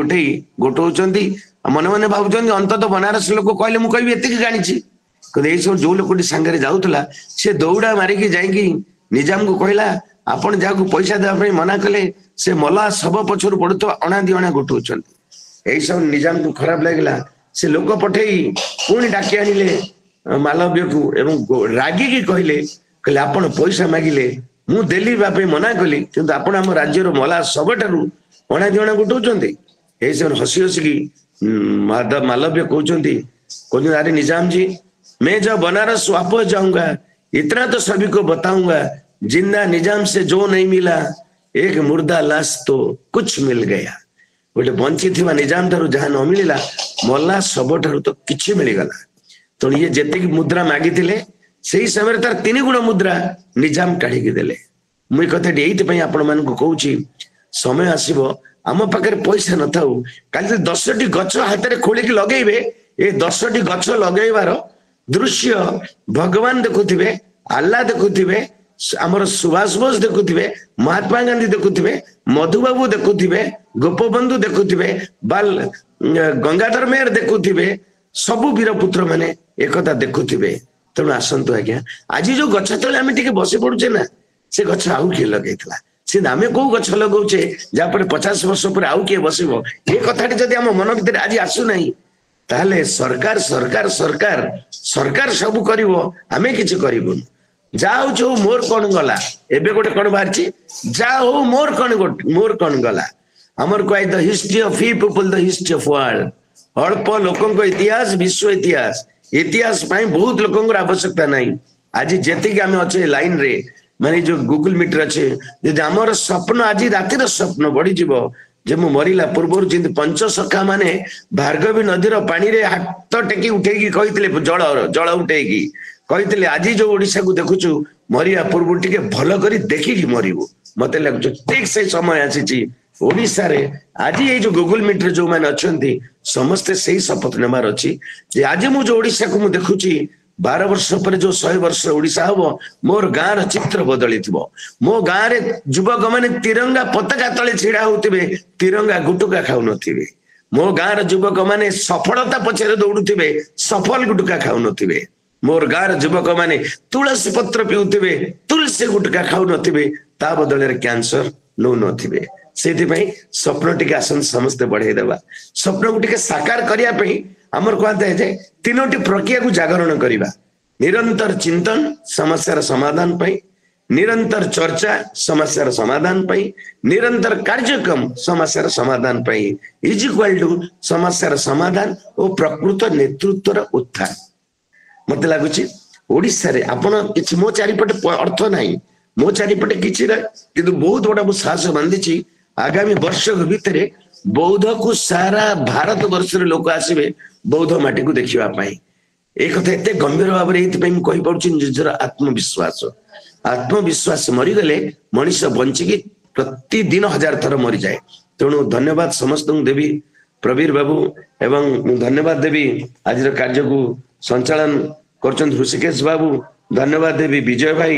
गोटौचंती मन मन भाबुचंती अंतत बनारस लोक कहले मु कहबी एतिक जानिछि कदे एही सब जो लोकटी संगे जाउतला से दौड़ा मारी के जाई निजाम को कहला आपण जाकू पैसा देबा पई मना कले से मला सब पछर पड़तो अणा दियणा गोटौचंती एही सब निजाम को खराब लागला से लोक पठेई पुणी डाकी आनिले मालवीय को एवं रागी की कहले आपण पैसा मागिले मु देली बापे मना कली किंतु आपण हम राज्य रो मला सबठारु अणा दियणा गोटौचंती एही सब हसी हसी की मालवीय कहउचंती कोन अरे निजाम जी मैं जब बनारस वापस जाऊंगा इतना तो सभी को बताऊंगा जिंदा निजाम से जो नहीं मिला एक मुर्दा लाश तो कुछ मिल गया गोटे बंची थिबा निजाम ठारू जहां न मिलिला मल्ला सब ठारू तो किछि मिल गला तो ये जेते की मुद्रा मागी थिले सेही समय तार 3 गुण मुद्रा निजाम काढी के देले मुई कथा एइते पई आपण मान को कहूची समय आसीबो आम पाखरे पैसा न थाउ काली 10टी गछ हाथ रे खोली के लगेइबे ए 10टी गछ लगेइबार दृश्य भगवान देखुथिबे अल्लाह देखुथिबे आमर सुभाष बोस देखुथिबे महात्मा गांधी देखुथिबे मधुबाबू देखुथिबे गोपबंधु देखुथिबे बाल गंगाधर मेहर देखुथिबे सबु वीरपुत्र माने एकता देखुथिबे तेणु आसंतु आज्ञा आज जो गछ तले आमे टिके बसी पडुचे ना से गछ आउ के लगेइतला से आमे को गछ लगौचे जा पर 50 वर्ष पर आउ के बसिबो ए कथाटी जदी हम मन भीतर आज आसु नाही ताले सरकार सरकार सरकार सरकार सब करिवो आमे किछि करिवो जाओ जो मोर कोन गला एबे गोटे कोन बारची जाओ मोर कोन गला हमर कोइ the history of he people the history of world अल्प लोकन को इतिहास विश्व इतिहास पाई बहुत लोकन को आवश्यकता नहीं आज जेति के आमे अच्छे लाइन रे माने जो गूगल मीटर अच्छे जे हमर स्वप्न आज राति रो स्वप्न बढ़ी जीवो जे मु मरिला पूर्व जिंद पंच सखा माने भार्गवी नदी रो पानी रे हाथ टेकी उठेकी कहितले जल उठेकी कहितले आज जो ओडिसा को देखुछु मरिया पूर्व टिके भलो करी देखि कि मरिबो मते लागु ठीक से समय आसीची ओडिसा रे आज ये जो गूगल मीटर जो माने अछंती समस्त सही शपथ नेमार अछि जे आज मु जो ओडिसा को मु देखुची 12 वर्ष पर जो 100 वर्ष ओडिसा हबो मोर गाँ रो चित्र बदलिथिबो मो गाँ रे युवक माने तिरंगा पताका तले छिड़ा होतिबे तिरंगा गुटुका खाउ नथिबे मो गाँ रो युवक माने सफलता पछरे दौड़ुथिबे सफल गुटुका खाउ नथिबे मोर गाँ रो युवक माने तुलसी पत्र पिउथिबे तुलसी गुटुका खाउ नथिबे ता बदले रे कैंसर नो नथिबे सेति पई स्वप्न टिके आसन समस्त बढ़ाई देबा स्वप्न को टिके साकार करिया पई हमर कहते है जे 3टी प्रक्रिया को जागरण करिबा निरंतर चिंतन समस्या समाधान पई निरंतर चर्चा समस्या समाधान पई निरंतर कार्यक्रम समस्या समाधान पई इज इक्वल टू समस्या समाधान और प्रकृत नेतृत्व रो उत्थान मते लागुची ओडिसा रे आपण किछ मो चारिपटे अर्थ नाही मो चारिपटे किछ रे किंतु बहुत बड़ा मु साहस बांधिची आगामी वर्ष भितरे बौद्ध को सारा भारत वर्ष रे लोक आसीबे बौद्ध माटी को देखिबा पाई एक कथा एते गंभीर भाव रे एते पई कहि पड़छि निजर आत्मविश्वास आत्मविश्वास मरीगले मनीष बंचिकी प्रतिदिन 1000 थर मरी जाए। तेणु धन्यवाद समस्त देवी प्रवीर बाबू एवं धन्यवाद देवी आज कार्य को संचालन कर ऋषिकेश बाबू, धन्यवाद देवी विजय भाई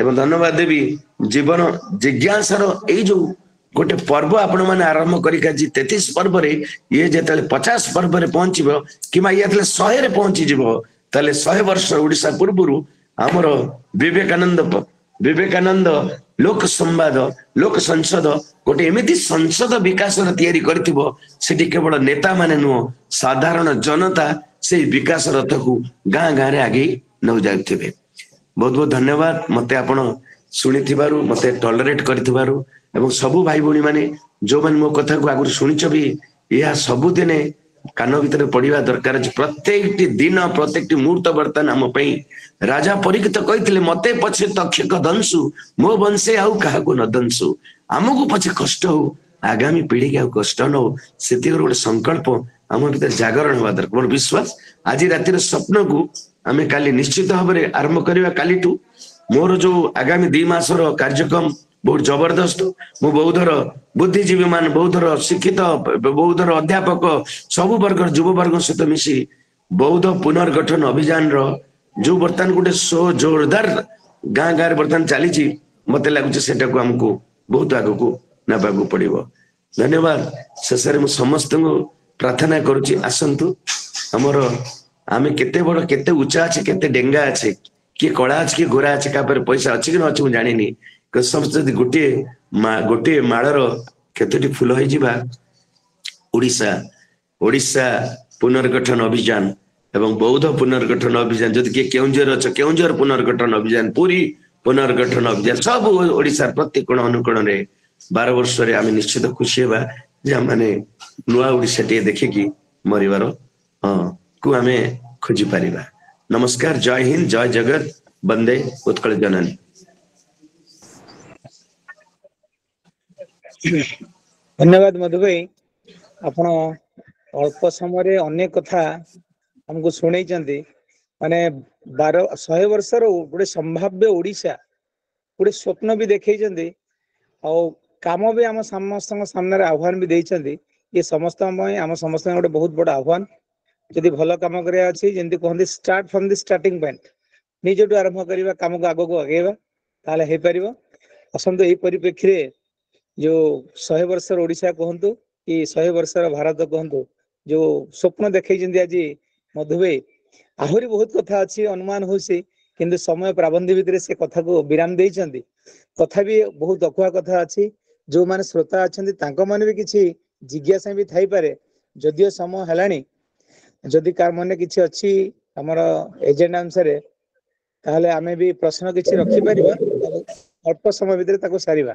एवं धन्यवाद देवी जीवन जिज्ञासार यही जो गोटे पर्व आपण मैंने आरंभ कर 33 पर्व ये जो 50 पर्व पहुंचब कि ये 100 पहुंची जीव ताले 100 वर्ष ओडिशा पूर्व आमर विवेकानंद लोक संवाद लोक संसद गोटे एमती संसद विकास तैयारी करती केवल नेता माने नुह साधारण जनता से विकास रथ को गाँ गाँव आगे नौ जाते। बहुत बहुत धन्यवाद मते आपण शुणी मते टॉलरेट कर सबू भाई भौणी माने जो मैंने मो कथा को आगु शुणीच भी यह सबुदिने कान भीतर पड़ा दरकार। प्रत्येक दिन प्रत्येक मुहूर्त बर्तमान आम राजा परीक्षित कहते मते पछे तक्षक दंशु मो वंशे आउ क्या न दंशु आमको पछे कष्ट हो आगामी पीढ़ी के कष्ट न हो से गोटे संकल्प आम भीतर जागरण हवा दरकार। मोर विश्वास आज रातिर स्वप्न को आम काली निश्चित भाव में आरंभ करवा। कालीठू मोर जो आगामी 2 मासर कार्यक्रम बहुत जबरदस्त। मु बौद्धर बुद्धिजीवी मान बौद्धर शिक्षित बौद्धर अध्यापक सबु वर्ग युव वर्ग सहित मिसी बौद्ध पुनर्गठन अभियान जो बर्तमान गोटे सो जोरदार गाँ गाँव बर्तमान चली मत लगुच से आमको बहुत आग को नाक पड़ो। धन्यवाद। शेष में समस्त प्रार्थना करुच्ची आसतु आमर आम केते बड़ केते उच्चा अच्छे केते डेंगा अच्छे किए कला अच्छे किए गोरा अच्छे क्या पैसा अच्छे कि न अच्छे मुझे जानी समस्त गोटे माड़र केतोटी फूल हो ओडिशा पुनर्गठन अभियान एवं बौद्ध पुनर्गठन अभियान जदि किए केउंझर अच्छ केउंझर पुनर्गठन अभियान पुरी पुनर्गठन अभियान सब ओडिशा प्रत्येक कोण अनुकोण रे 12 वर्ष रे आम निश्चित खुशी हेबा जे माने नुआ ओडिशा टे देखिकी मरिवार को आम खोजी पारिबा। नमस्कार। जय हिंद जय जगत वंदे उत्कल जननी। धन्यवाद मधु भाई आपण अल्प समय अनेक कथा हमको शुणी माने 100 वर्षर गोटे संभाव्य ओडिशा गोटे स्वप्न भी देखई काम भी आम समस्त सामने आह्वान भी देइछन्ति। ये समस्त आम समस्त गोटे बहुत बड़ आह्वान जदि भल काम करिया अछि जेंति कहंती start from the starting point निजटू आरंभ करिबा काम को आगो को आगेबा ताले हे परिबो। असंतो एही परिप्रेक्षी रे जो 100 वर्षर ओडिशा कहतु कि 100 वर्षर भारत कहतु जो स्वप्न देखई आज मधुबे आहरी बहुत कथा अच्छी अनुमान होसी किंतु समय प्राबंधी भितर से कथा को विराम देइछन्ति। तथापि बहुत अकुआ कथा अच्छी जो माने श्रोता अच्छन्ति तांको माने भी किछि जिज्ञासा भी थाई पारे जदियो समय हेलानी जदि कार मने किछि अच्छी हमर एजेंडा अनुसार ताहले आमे भी प्रश्न किछि रखि परिबा अल्प समय भितर ताको सारिबा।